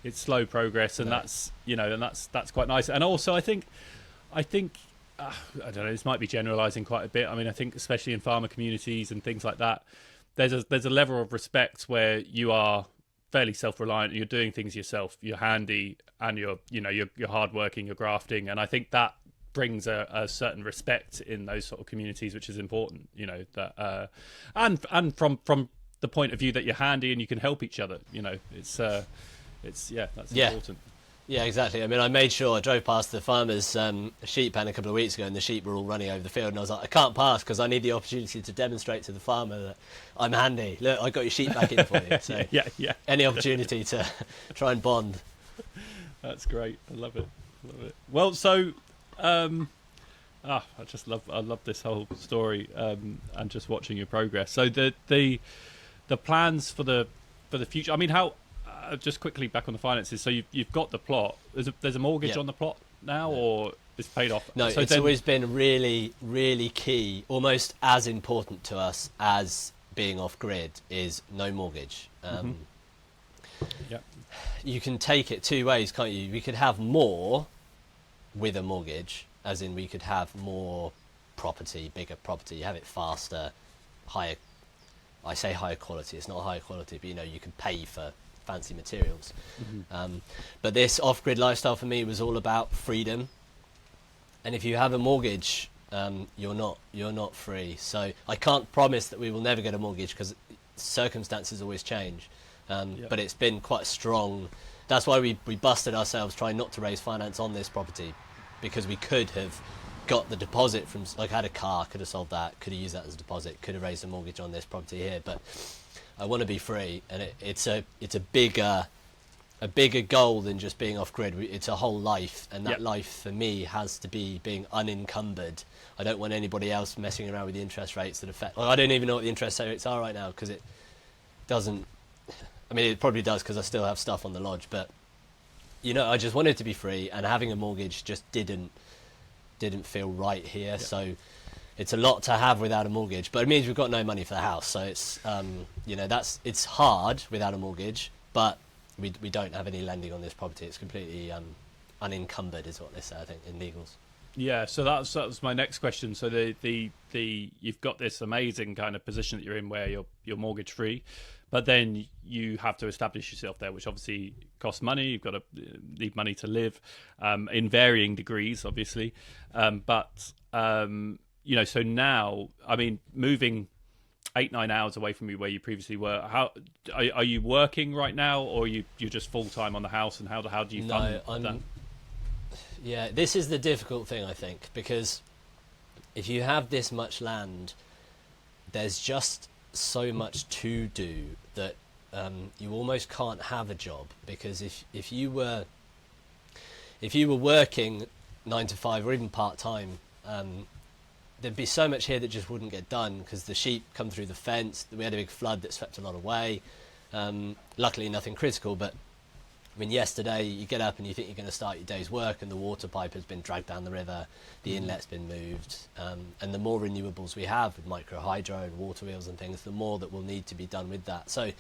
It's slow progress, and that's that's quite nice. And also I think I don't know, this might be generalizing quite a bit. I mean, I think especially in farmer communities and things like that, there's a level of respect where you are fairly self-reliant, you're doing things yourself, you're handy, and you're hardworking, you're grafting, and I think that brings a certain respect in those sort of communities, which is important. That and from the point of view that you're handy and you can help each other. That's important. Yeah, exactly. I mean, I made sure I drove past the farmer's sheep pen a couple of weeks ago, and the sheep were all running over the field, and I was like, I can't pass because I need the opportunity to demonstrate to the farmer that I'm handy. Look, I got your sheep back in for you. So any opportunity to try and bond. That's great. I love it. Well, so I love this whole story and just watching your progress. So the plans for the future. I mean, how? Just quickly back on the finances. So you've got the plot. There's a mortgage on the plot now, or it's paid off? No, so it's always been really, really key, almost as important to us as being off grid is no mortgage. You can take it two ways, can't you? We could have more with a mortgage, as in we could have more property, bigger property, have it faster, higher. I say higher quality. It's not higher quality, but you can pay for fancy materials. But this off-grid lifestyle for me was all about freedom. And if you have a mortgage, you're not free. So I can't promise that we will never get a mortgage because circumstances always change. But it's been quite strong. That's why we busted ourselves trying not to raise finance on this property, because we could have got the deposit from, like, had a car, could have sold that, could have used that as a deposit, could have raised a mortgage on this property here. But I want to be free, and it's a bigger goal than just being off grid. It's a whole life, and that life for me has to be being unencumbered. I don't want anybody else messing around with the interest rates that affect. Well, I don't even know what the interest rates are right now, because it doesn't. I mean, it probably does because I still have stuff on the lodge, but I just wanted to be free, and having a mortgage just didn't feel right here. So it's a lot to have without a mortgage, but it means we've got no money for the house. So it's it's hard without a mortgage, but we don't have any lending on this property. It's completely unencumbered, is what they say, I think, in legals. Yeah, so that's my next question. So the you've got this amazing kind of position that you're in where you're mortgage free, but then you have to establish yourself there, which obviously costs money. You've got to need money to live, in varying degrees, obviously. So now, I mean, moving 8-9 hours away from where you previously were, how are you working right now, or you're just full time on the house, and how do you fund that? Yeah, this is the difficult thing, I think, because if you have this much land, there's just so much to do that you almost can't have a job, because if you were working 9 to 5 or even part time, there'd be so much here that just wouldn't get done because the sheep come through the fence. We had a big flood that swept a lot away. Luckily, nothing critical, but I mean, yesterday you get up and you think you're going to start your day's work, and the water pipe has been dragged down the river, the inlet's been moved, and the more renewables we have with micro hydro and water wheels and things, the more that will need to be done with that. So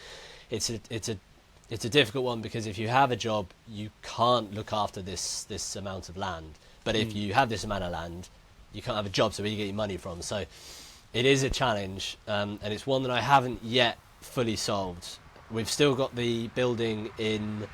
it's a difficult one, because if you have a job, you can't look after this amount of land. But if you have this amount of land, you can't have a job, so where do you get your money from? So it is a challenge, and it's one that I haven't yet fully solved. We've still got the building in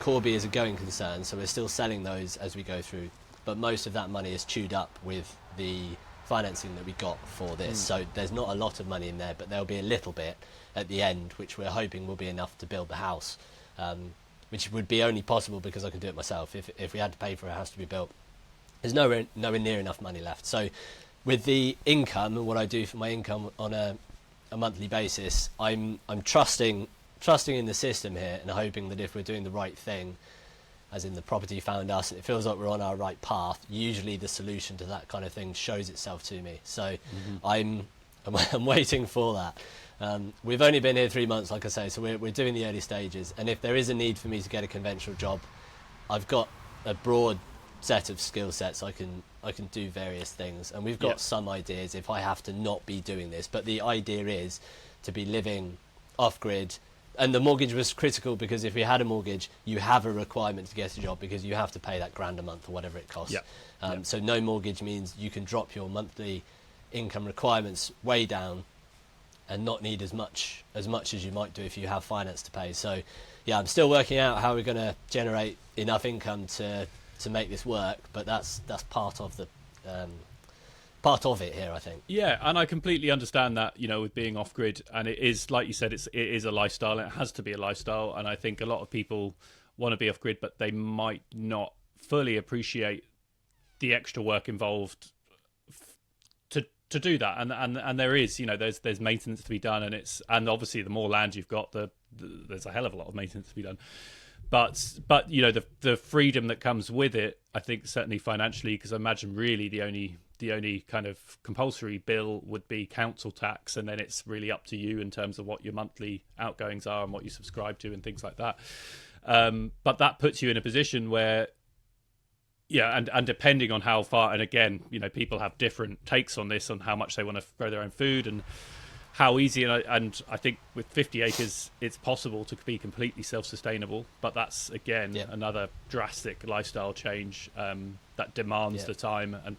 Corby as a going concern, so we're still selling those as we go through, but most of that money is chewed up with the financing that we got for this. So there's not a lot of money in there, but there'll be a little bit at the end, which we're hoping will be enough to build the house, which would be only possible because I can do it myself. If we had to pay for a house to be built, there's nowhere near enough money left. So with the income and what I do for my income on a monthly basis, I'm trusting in the system here, and hoping that if we're doing the right thing, as in the property found us and it feels like we're on our right path, usually the solution to that kind of thing shows itself to me. So I'm waiting for that. We've only been here 3 months, like I say, so we're doing the early stages, and if there is a need for me to get a conventional job, I've got a broad set of skill sets. I can do various things, and we've got some ideas if I have to not be doing this, but the idea is to be living off grid. And the mortgage was critical, because if we had a mortgage, you have a requirement to get a job, because you have to pay that £1,000 a month or whatever it costs. So no mortgage means you can drop your monthly income requirements way down and not need as much as you might do if you have finance to pay. So yeah, I'm still working out how we're going to generate enough income to make this work, but that's part of it here, I think. Yeah, and I completely understand that, with being off grid, and it is, like you said, it is a lifestyle, and it has to be a lifestyle, and I think a lot of people want to be off grid, but they might not fully appreciate the extra work involved to do that, and there is, there's maintenance to be done, and obviously the more land you've got, there's a hell of a lot of maintenance to be done. But the freedom that comes with it, I think, certainly financially, because I imagine really the only kind of compulsory bill would be council tax, and then it's really up to you in terms of what your monthly outgoings are and what you subscribe to and things like that. But that puts you in a position where, and depending on how far, and again, people have different takes on this, on how much they want to grow their own food and how easy, and I think with 50 acres it's possible to be completely self-sustainable, but that's again another drastic lifestyle change that demands the time and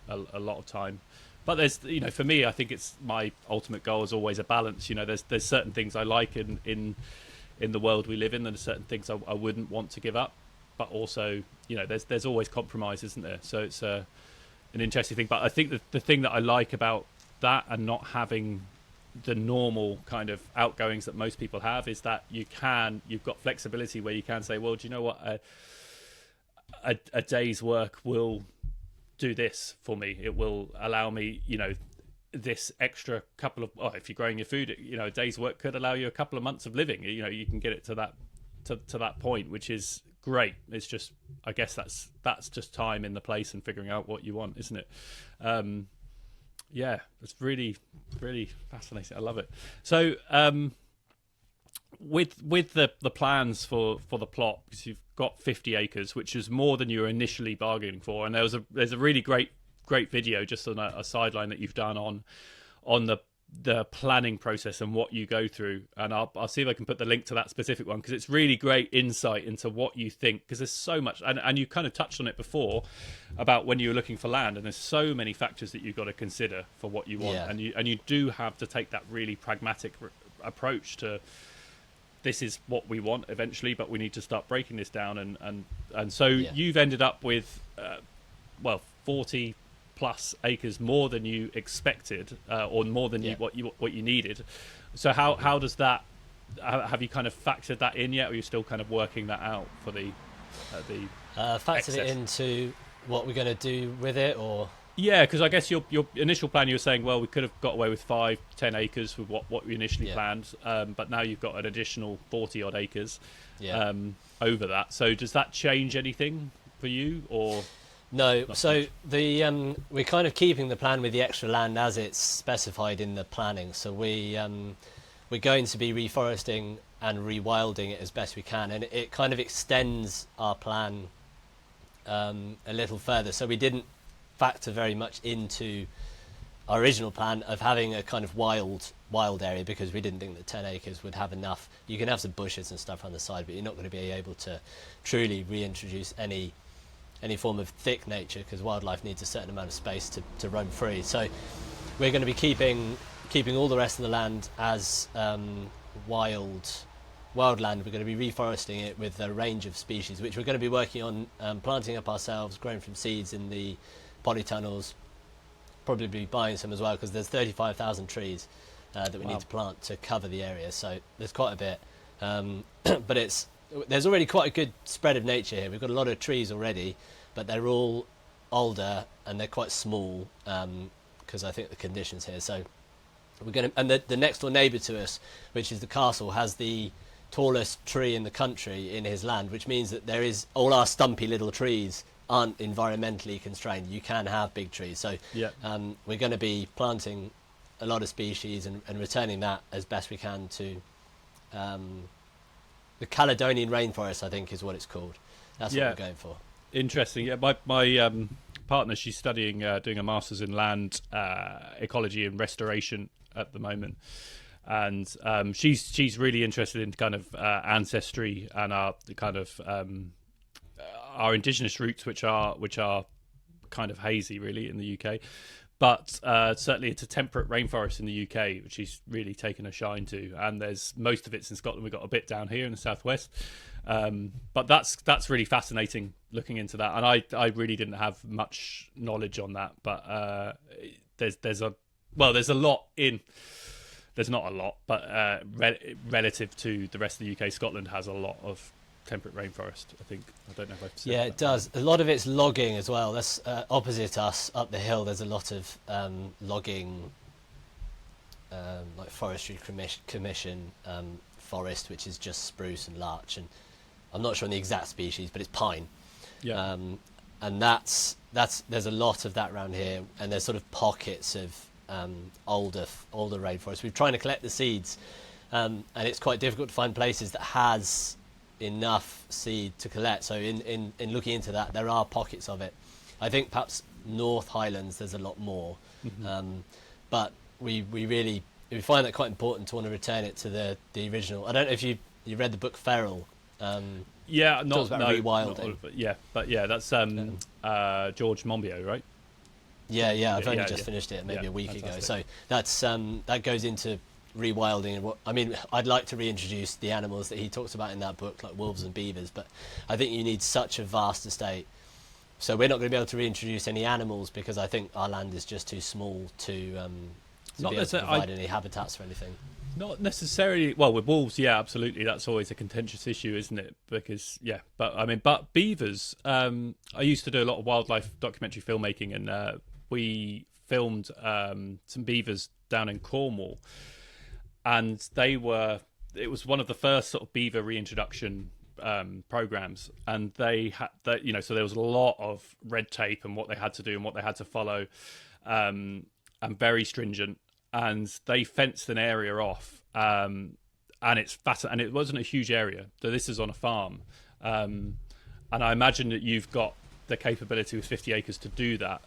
a lot of time. But there's for me, I think it's my ultimate goal is always a balance. There's certain things I like in in the world we live in. There's certain things I wouldn't want to give up, but also, you know, there's always compromise, isn't there? So it's an interesting thing. But I think the thing that I like about that and not having the normal kind of outgoings that most people have is that you've got flexibility where you can say, well, do you know what, a day's work will do this for me. It will allow me, you know, this extra couple of, if you're growing your food, you know, a day's work could allow you a couple of months of living. You know, you can get it to that point, which is great. It's just, I guess that's just time in the place and figuring out what you want, isn't it? Yeah, it's really, really fascinating. I love it. So, with the plans for the plot, because you've got 50 acres, which is more than you were initially bargaining for, and there's a really great video just on a sideline that you've done on the planning process and what you go through, and I'll see if I can put the link to that specific one, because it's really great insight into what you think, because there's so much, and you kind of touched on it before about when you were looking for land, and there's so many factors that you've got to consider for what you want. And you do have to take that really pragmatic approach to, this is what we want eventually, but we need to start breaking this down, and so you've ended up with 40 plus acres more than you expected, or more than what you needed. So how does that, have you kind of factored that in yet, or are you still kind of working that out for the factored excess? it into what we're going to do with it, or because I guess your initial plan, you were saying, well, we could have got away with 5-10 acres with what we initially planned, but now you've got an additional 40 odd acres over that. So does that change anything for you, or no? So the we're kind of keeping the plan with the extra land as it's specified in the planning. So we're going to be reforesting and rewilding it as best we can, and it kind of extends our plan a little further. So we didn't factor very much into our original plan of having a kind of wild area, because we didn't think that 10 acres would have enough. You can have some bushes and stuff on the side, but you're not going to be able to truly reintroduce any form of thick nature, because wildlife needs a certain amount of space to roam free. So we're going to be keeping all the rest of the land as wild land. We're going to be reforesting it with a range of species, which we're going to be working on planting up ourselves, growing from seeds in the polytunnels. Probably be buying some as well, because there's 35,000 trees that we need to plant to cover the area. So there's quite a bit, but there's already quite a good spread of nature here. We've got a lot of trees already, but they're all older and they're quite small, because I think the conditions here. So we're going to, and the next door neighbour to us, which is the castle, has the tallest tree in the country in his land, which means that there is, all our stumpy little trees aren't environmentally constrained. You can have big trees. So we're going to be planting a lot of species and returning that as best we can to the Caledonian rainforest, I think is what it's called. That's what we're going for. Interesting. Yeah, my partner, she's studying, doing a master's in land ecology and restoration at the moment, and she's really interested in kind of ancestry and our indigenous roots, which are kind of hazy, really, in the UK. But certainly it's a temperate rainforest in the UK, which he's really taken a shine to. And there's most of it's in Scotland. We've got a bit down here in the southwest. But that's really fascinating looking into that. And I really didn't have much knowledge on that. But there's a lot in. There's not a lot, but relative to the rest of the UK, Scotland has a lot of temperate rainforest, I think. I don't know if I've said that. It does. A lot of it's logging as well. That's opposite us up the hill. There's a lot of logging, like forestry commission forest, which is just spruce and larch, and I'm not sure on the exact species, but it's pine. And that's there's a lot of that around here, and there's sort of pockets of older rainforest. We're trying to collect the seeds, and it's quite difficult to find places that has enough seed to collect. So in looking into that, there are pockets of it. I think perhaps North Highlands there's a lot more, but we find that quite important to want to return it to the original. I don't know if you read the book Feral. Rewilding. That's George Monbiot, right? I've only just finished it maybe a week ago. So that's that goes into rewilding, and I mean, I'd like to reintroduce the animals that he talks about in that book, like wolves and beavers, but I think you need such a vast estate. So we're not going to be able to reintroduce any animals because I think our land is just too small to be able to provide any habitats for anything. Not necessarily. Well, with wolves, yeah, absolutely. That's always a contentious issue, isn't it? Because but beavers. I used to do a lot of wildlife documentary filmmaking, and we filmed some beavers down in Cornwall, and it was one of the first sort of beaver reintroduction programs, and they had that, so there was a lot of red tape and what they had to do and what they had to follow, and very stringent. And they fenced an area off, and it's fascinating. And it wasn't a huge area, so this is on a farm, and I imagine that you've got the capability with 50 acres to do that,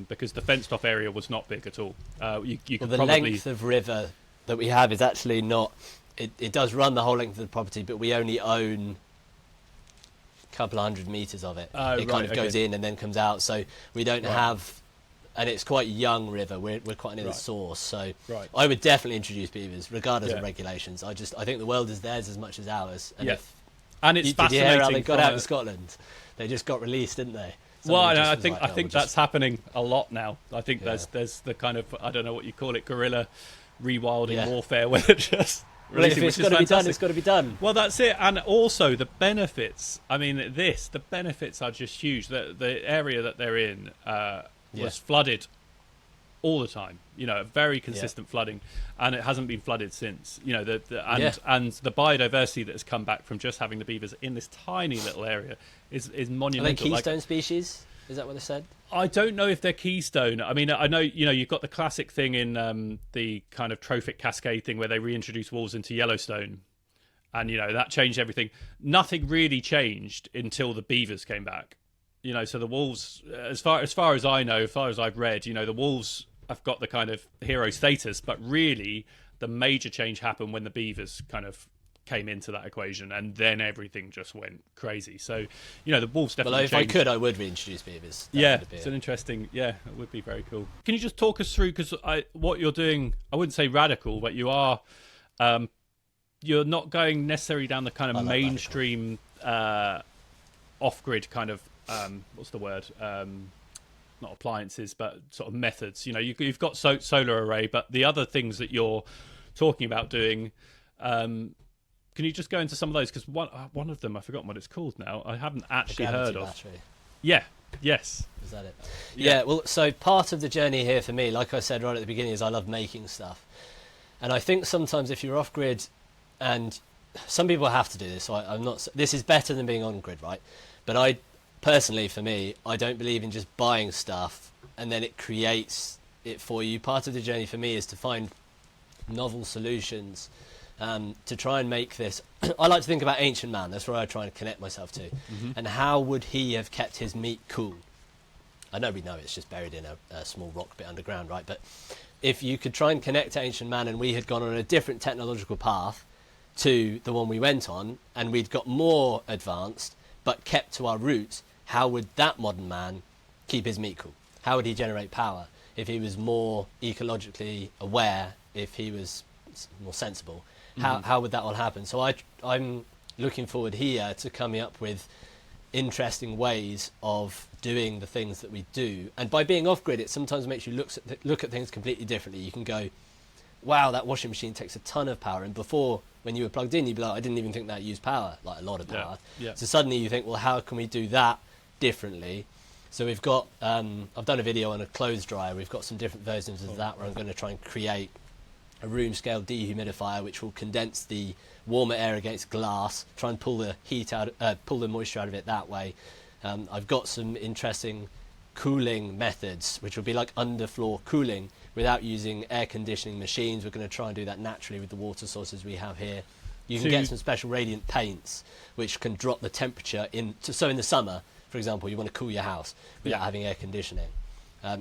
because the fenced off area was not big at all. You could the length of river that we have is actually not. It does run the whole length of the property, but we only own a couple of 100 meters of it. It kind of goes in and then comes out, so we don't have. And it's quite a young river. We're quite near the source, so I would definitely introduce beavers, regardless of regulations. I think the world is theirs as much as ours. And and it's fascinating. Did you hear how they got out of Scotland? They just got released, didn't they? I think that's happening a lot now. I think there's the kind of, I don't know what you call it, guerrilla rewilding warfare, where they're just. If it's got to be done, it's got to be done. Well, that's it. And also the benefits. I mean, the benefits are just huge. The area that they're in was flooded all the time. Very consistent flooding, and it hasn't been flooded since. And the biodiversity that has come back from just having the beavers in this tiny little area is monumental. Are they keystone species? Is that what they said? I don't know if they're keystone. I mean, I know, you've got the classic thing in the kind of trophic cascade thing where they reintroduced wolves into Yellowstone, and that changed everything. Nothing really changed until the beavers came back. So the wolves, as far as I know, as far as I've read, the wolves have got the kind of hero status, but really the major change happened when the beavers kind of came into that equation, and then everything just went crazy. So, the wolves definitely. Well, if changed. I could, I would reintroduce beavers. It's an interesting. Yeah, it would be very cool. Can you just talk us through, because what you're doing? I wouldn't say radical, but you are. You're not going necessarily down the kind of mainstream, off-grid kind of. What's the word? Not appliances, but sort of methods. You've got solar array, but the other things that you're talking about doing. Can you just go into some of those? Because one of them, I've forgotten what it's called now. I haven't actually heard of. Battery. Yeah. Yes. Is that it? Yeah. Well, so part of the journey here for me, like I said right at the beginning, is I love making stuff, and I think sometimes if you're off grid, and some people have to do this. So I'm not. This is better than being on grid, right? But I personally, for me, I don't believe in just buying stuff and then it creates it for you. Part of the journey for me is to find novel solutions. To try and make this. I like to think about ancient man. That's where I try and connect myself to. Mm-hmm. And how would he have kept his meat cool? I know we know it's just buried in a small rock bit underground, right? But if you could try and connect to ancient man, and we had gone on a different technological path to the one we went on, and we'd got more advanced, but kept to our roots, how would that modern man keep his meat cool? How would he generate power if he was more ecologically aware, if he was more sensible? How would that all happen? So I'm looking forward here to coming up with interesting ways of doing the things that we do. And by being off-grid, it sometimes makes you look at things completely differently. You can go, wow, that washing machine takes a ton of power. And before, when you were plugged in, you'd be like, I didn't even think that used power, like a lot of power. Yeah. So suddenly you think, well, how can we do that differently? So we've got, I've done a video on a clothes dryer. We've got some different versions of that where I'm going to try and create a room scale dehumidifier which will condense the warmer air against glass, try and pull the heat out, pull the moisture out of it that way. I've got some interesting cooling methods which will be like underfloor cooling without using air conditioning machines. We're going to try and do that naturally with the water sources we have here. You can get some special radiant paints which can drop the temperature so in the summer, for example, you want to cool your house without having air conditioning.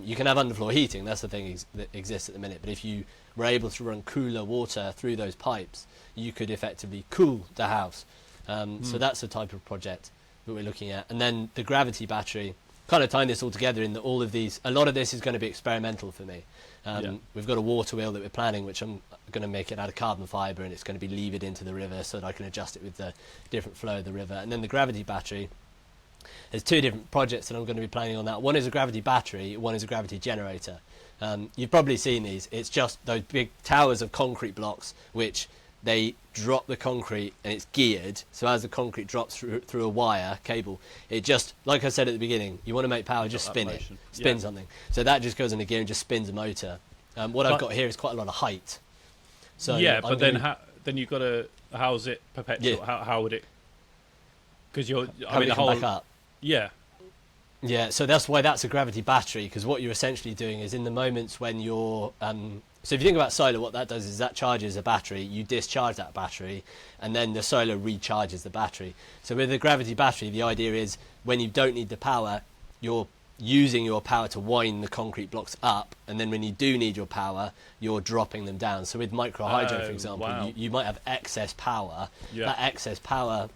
You can have underfloor heating, that's the thing that exists at the minute, but if you were able to run cooler water through those pipes, you could effectively cool the house. So that's the type of project that we're looking at. And then the gravity battery, kind of tying this all together in that a lot of this is going to be experimental for me. We've got a water wheel that we're planning, which I'm going to make it out of carbon fibre, and it's going to be levered into the river so that I can adjust it with the different flow of the river. And then the gravity battery, there's 2 different projects that I'm going to be planning on that. One is a gravity battery, one is a gravity generator. You've probably seen these. It's just those big towers of concrete blocks, which they drop the concrete and it's geared. So as the concrete drops through a wire cable, it just, like I said at the beginning, you want to make power, just spin it, spin something. So that just goes in a gear and just spins a motor. What I've got here is quite a lot of height. So yeah, but then you've got to house it perpetual. Yeah. How would it? Because the whole back up. Yeah. Yeah, so that's why that's a gravity battery, because what you're essentially doing is in the moments when you're... so if you think about solar, what that does is that charges a battery, you discharge that battery, and then the solar recharges the battery. So with the gravity battery, the idea is when you don't need the power, you're using your power to wind the concrete blocks up, and then when you do need your power, you're dropping them down. So with microhydro, for example, you might have excess power. Yeah. That excess power,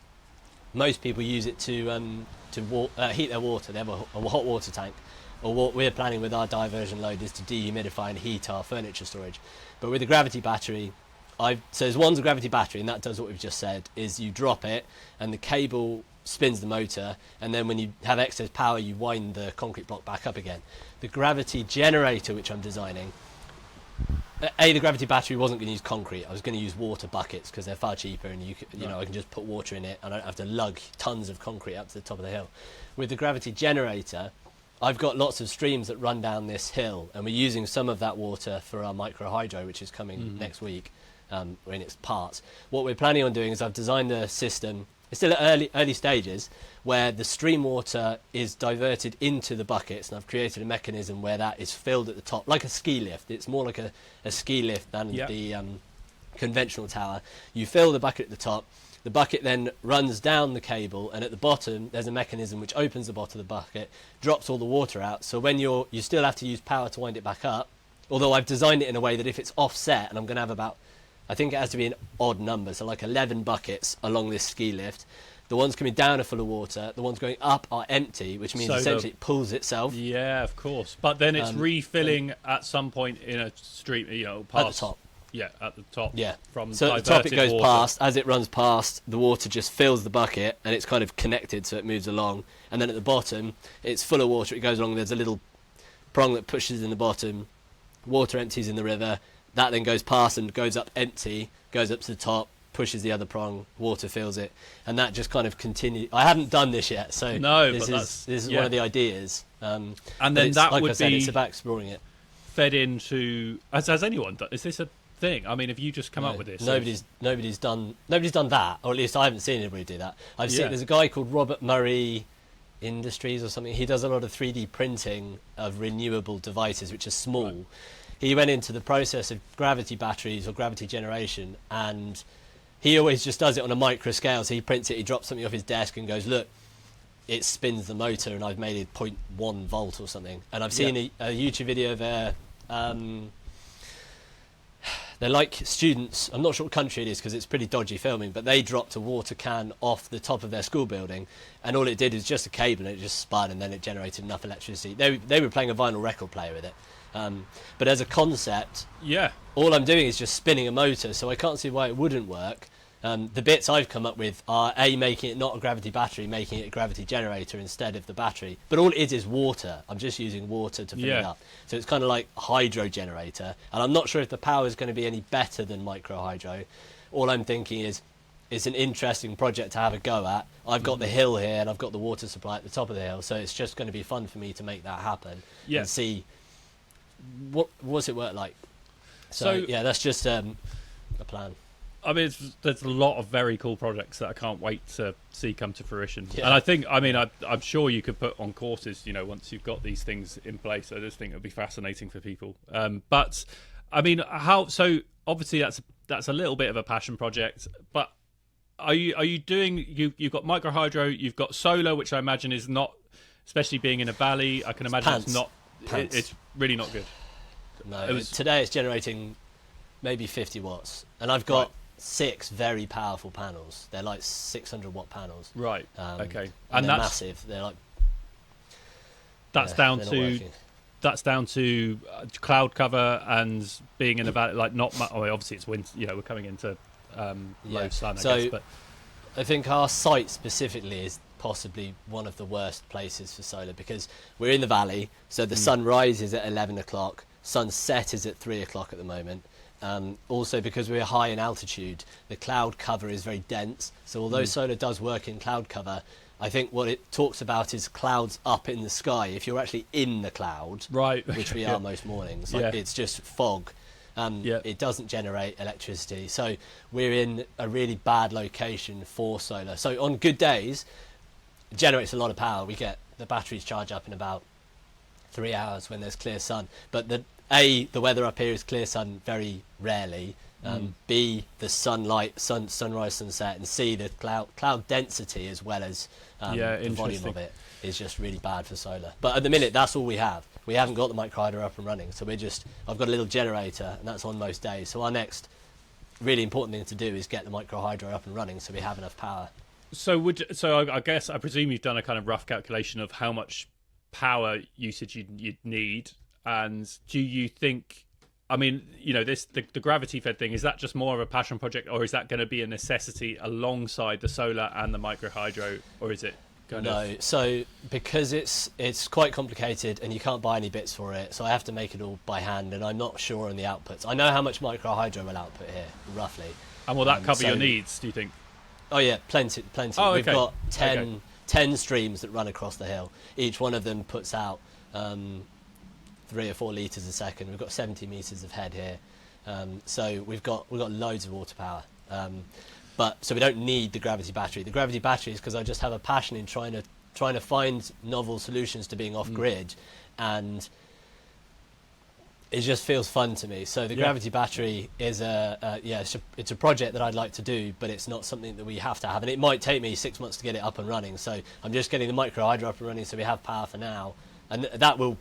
most people use it to heat their water. They have a hot water tank, or what we're planning with our diversion load is to dehumidify and heat our furniture storage. But with the gravity battery, so there's one's a gravity battery, and that does what we've just said, is you drop it and the cable spins the motor, and then when you have excess power you wind the concrete block back up again. The gravity generator, which I'm designing, the gravity battery wasn't going to use concrete. I was going to use water buckets because they're far cheaper, and I can just put water in it. I don't have to lug tons of concrete up to the top of the hill. With the gravity generator, I've got lots of streams that run down this hill, and we're using some of that water for our microhydro, which is coming next week, in its parts. What we're planning on doing is I've designed a system. It's still at early stages, where the stream water is diverted into the buckets, and I've created a mechanism where that is filled at the top, like a ski lift. It's more like a ski lift than the conventional tower. You fill the bucket at the top, the bucket then runs down the cable, and at the bottom there's a mechanism which opens the bottom of the bucket, drops all the water out. So when you still have to use power to wind it back up, although I've designed it in a way that if it's offset, and I'm going to have about, I think it has to be an odd number, so like 11 buckets along this ski lift. The ones coming down are full of water. The ones going up are empty, which means essentially it pulls itself. Yeah, of course. But then it's refilling at some point in a stream, past. At the top. Yeah, at the top. Yeah. So at the top it goes past. As it runs past, the water just fills the bucket, and it's kind of connected, so it moves along. And then at the bottom, it's full of water. It goes along. There's a little prong that pushes in the bottom. Water empties in the river. That then goes past and goes up empty, goes up to the top, pushes the other prong, water fills it, and that just kind of continues. I haven't done this yet, so this is one of the ideas. And then that like would I said, be it's about exploring it. Fed into, as has anyone done? Is this a thing? I mean, have you just come up with this? Nobody's done that, or at least I haven't seen anybody do that. I've seen there's a guy called Robert Murray Industries or something. He does a lot of 3D printing of renewable devices, which are small. Right. He went into the process of gravity batteries or gravity generation, and he always just does it on a micro scale. So he prints it, he drops something off his desk and goes, look, it spins the motor, and I've made it 0.1 volt or something. And I've seen a YouTube video there. They're like students, I'm not sure what country it is because it's pretty dodgy filming, but they dropped a water can off the top of their school building, and all it did was just a cable, and it just spun, and then it generated enough electricity. They were playing a vinyl record player with it. But as a concept, all I'm doing is just spinning a motor, so I can't see why it wouldn't work. The bits I've come up with are making it not a gravity battery, making it a gravity generator instead of the battery. But all it is water. I'm just using water to fill it up. So it's kind of like a hydro generator. And I'm not sure if the power is going to be any better than micro hydro. All I'm thinking is it's an interesting project to have a go at. I've got the hill here, and I've got the water supply at the top of the hill, so it's just going to be fun for me to make that happen and see what's it work like. So that's just a plan. I mean, there's a lot of very cool projects that I can't wait to see come to fruition. Yeah. And I think, I'm sure you could put on courses, once you've got these things in place. I just think it would be fascinating for people. But I mean, so obviously that's a little bit of a passion project, but are you doing, you've got micro hydro, you've got solar, which I imagine is not, especially being in a valley, I can imagine it's not, it's really not good. No, today it's generating maybe 50 watts, and I've got 6 very powerful panels. They're like 600 watt panels. Right. Okay. And they're massive. They're like that's Yeah, down they're not to working. cloud cover and being in a valley, like not much. Oh, obviously it's winter. We're coming into low sun, I guess. But I think our site specifically is possibly one of the worst places for solar because we're in the valley, so the sun rises at 11 o'clock, sunset is at 3 o'clock at the moment. Also, because we're high in altitude, the cloud cover is very dense. So although solar does work in cloud cover, I think what it talks about is clouds up in the sky. If you're actually in the cloud, right, which we are most mornings, like it's just fog. It doesn't generate electricity. So we're in a really bad location for solar. So on good days, it generates a lot of power. We get the batteries charge up in about 3 hours when there's clear sun. But the weather up here is clear sun very rarely. B, the sunlight, sunrise, sunset, and C, the cloud density as well as the volume of it is just really bad for solar. But at the minute, that's all we have. We haven't got the microhydro up and running, so I've got a little generator, and that's on most days. So our next really important thing to do is get the microhydro up and running, so we have enough power. So I presume you've done a kind of rough calculation of how much power usage you'd need, and do you think? I mean, the gravity fed thing, is that just more of a passion project, or is that going to be a necessity alongside the solar and the microhydro, or is it? No, so because it's quite complicated and you can't buy any bits for it, so I have to make it all by hand, and I'm not sure on the outputs. I know how much microhydro will output here, roughly. And will that cover your needs, do you think? Oh yeah, plenty. Oh, We've okay. got 10 streams that run across the hill. Each one of them puts out 3 or 4 litres a second. We've got 70 metres of head here. So we've got loads of water power. So we don't need the gravity battery. The gravity battery is because I just have a passion in trying to find novel solutions to being off grid, and it just feels fun to me. So the gravity battery is it's a project that I'd like to do, but it's not something that we have to have, and it might take me 6 months to get it up and running. So I'm just getting the microhydro up and running, so we have power for now, and that will,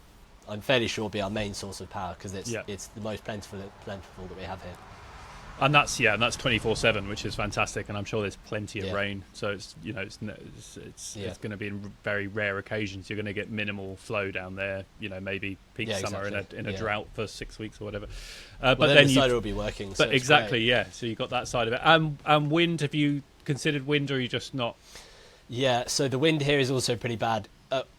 I'm fairly sure, be our main source of power because it's the most plentiful that we have here. And that's 24/7, which is fantastic, and I'm sure there's plenty of rain. So it's it's going to be in very rare occasions you're going to get minimal flow down there. Maybe peak summer in a drought for 6 weeks or whatever. But then the solar will be working. So but exactly, great. So you got that side of it. And wind, have you considered wind, or are you just not? Yeah. So the wind here is also pretty bad.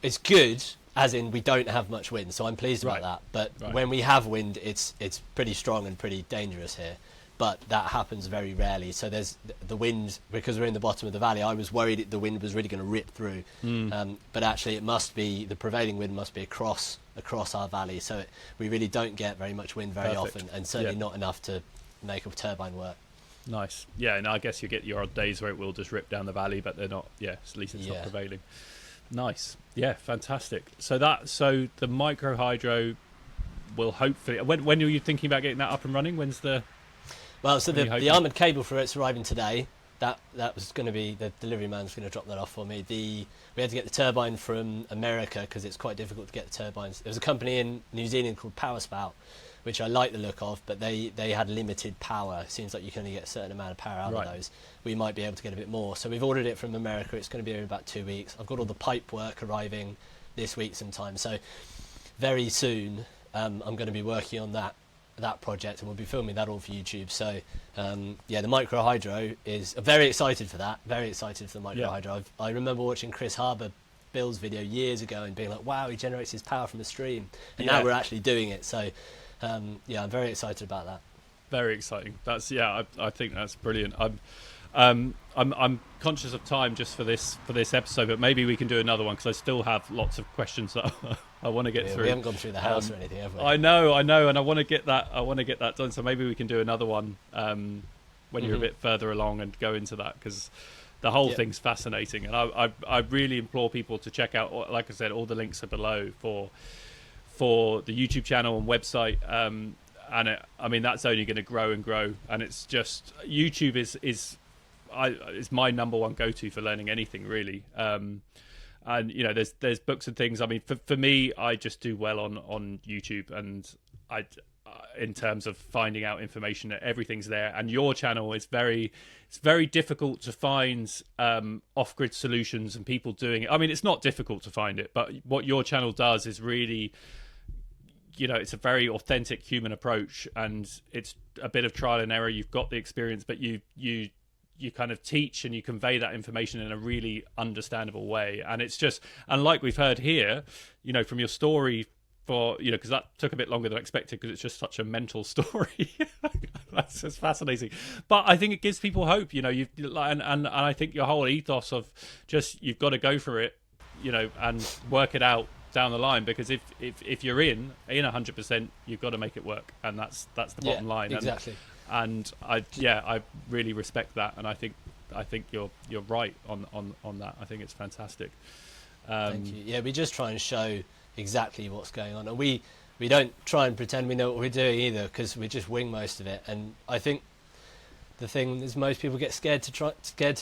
It's good, as in we don't have much wind, so I'm pleased about that. But when we have wind, it's pretty strong and pretty dangerous here. But that happens very rarely. So there's the wind, because we're in the bottom of the valley. I was worried the wind was really going to rip through, but actually the prevailing wind must be across our valley. So we really don't get very much wind very often, and certainly not enough to make a turbine work. Nice. Yeah, and I guess you get your odd days where it will just rip down the valley, but they're not. Yeah, at least it's not prevailing. Nice. Yeah, fantastic. So the microhydro will hopefully. When are you thinking about getting that up and running? When's the? Well, so the armoured cable for it's arriving today. That was going to be, the delivery man's going to drop that off for me. We had to get the turbine from America because it's quite difficult to get the turbines. There was a company in New Zealand called PowerSpout, which I like the look of, but they had limited power. It seems like you can only get a certain amount of power out of those. We might be able to get a bit more. So we've ordered it from America. It's going to be in about 2 weeks. I've got all the pipe work arriving this week sometime. So very soon I'm going to be working on that project, and we'll be filming that all for YouTube. So the microhydro is very excited for that. Very excited for the microhydro. I remember watching Chris Harbour Bill's video years ago and being like, wow, he generates his power from a stream, and now we're actually doing it. So I'm very excited about that. Very exciting. That's I think that's brilliant. I'm conscious of time just for this episode, but maybe we can do another one because I still have lots of questions that I want to get through. We haven't gone through the house or anything, have we? I know, and I want to get that. Done. So maybe we can do another one when you're a bit further along and go into that, because the whole thing's fascinating, and I really implore people to check out. Like I said, all the links are below for the YouTube channel and website. And that's only going to grow and grow, and it's just YouTube is my number one go-to for learning anything, really. And there's books and things. I mean, for me, I just do well on YouTube, and in terms of finding out information. That everything's there, and your channel is it's very difficult to find off-grid solutions and people doing it. I mean, it's not difficult to find it, but what your channel does is really, it's a very authentic human approach, and it's a bit of trial and error. You've got the experience, but you kind of teach and you convey that information in a really understandable way. And it's just, and like we've heard here, from your story, because that took a bit longer than expected, because it's just such a mental story. That's just fascinating. But I think it gives people hope. And I think your whole ethos of just, you've got to go for it, and work it out down the line, because if you're in 100%, you've got to make it work, and that's the bottom line. Exactly. And I really respect that, and I think you're right on that. I think it's fantastic. Thank you. Yeah, we just try and show exactly what's going on, and we don't try and pretend we know what we're doing either, because we just wing most of it. And I think the thing is, most people get scared to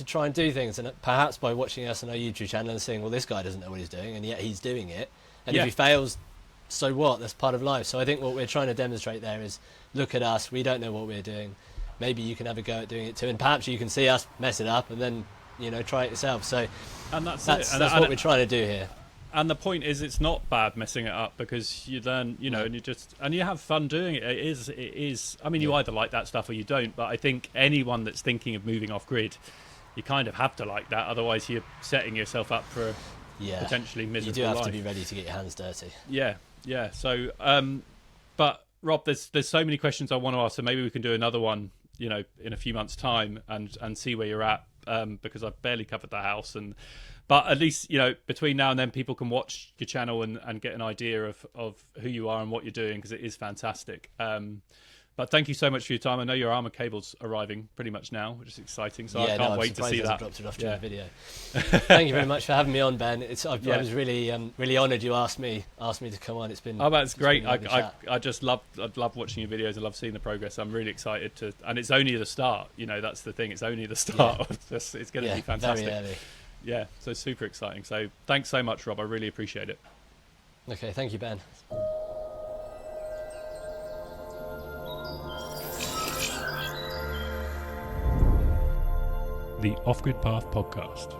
try and do things, and perhaps by watching us on our YouTube channel and saying, well, this guy doesn't know what he's doing, and yet he's doing it, and if he fails, so what? That's part of life. So I think what we're trying to demonstrate there is, look at us, we don't know what we're doing, maybe you can have a go at doing it too, and perhaps you can see us mess it up and then try it yourself. So and that's what we're trying to do here. And the point is, it's not bad messing it up, because you learn, and you have fun doing it. It is. I mean, you either like that stuff or you don't. But I think anyone that's thinking of moving off grid, you kind of have to like that. Otherwise, you're setting yourself up for potentially miserable life. You do have to be ready to get your hands dirty. Yeah. So, but Rob, there's so many questions I want to ask. So maybe we can do another one, in a few months' time, and see where you're at. Because I've barely covered the house, but at least between now and then, people can watch your channel and get an idea of who you are and what you're doing, because it is fantastic. But thank you so much for your time. I know your armour cable's arriving pretty much now, which is exciting. So I can't wait to see that. Dropped it off to the video. Thank you very much for having me on, Ben. I was really honoured you asked me to come on. It's been that's great. I'd love watching your videos. I love seeing the progress. I'm really excited and it's only the start. That's the thing. It's only the start. It's going to be fantastic. Very early. Yeah, so super exciting. So thanks so much, Rob. I really appreciate it. Okay, thank you, Ben. The Off Grid Path podcast.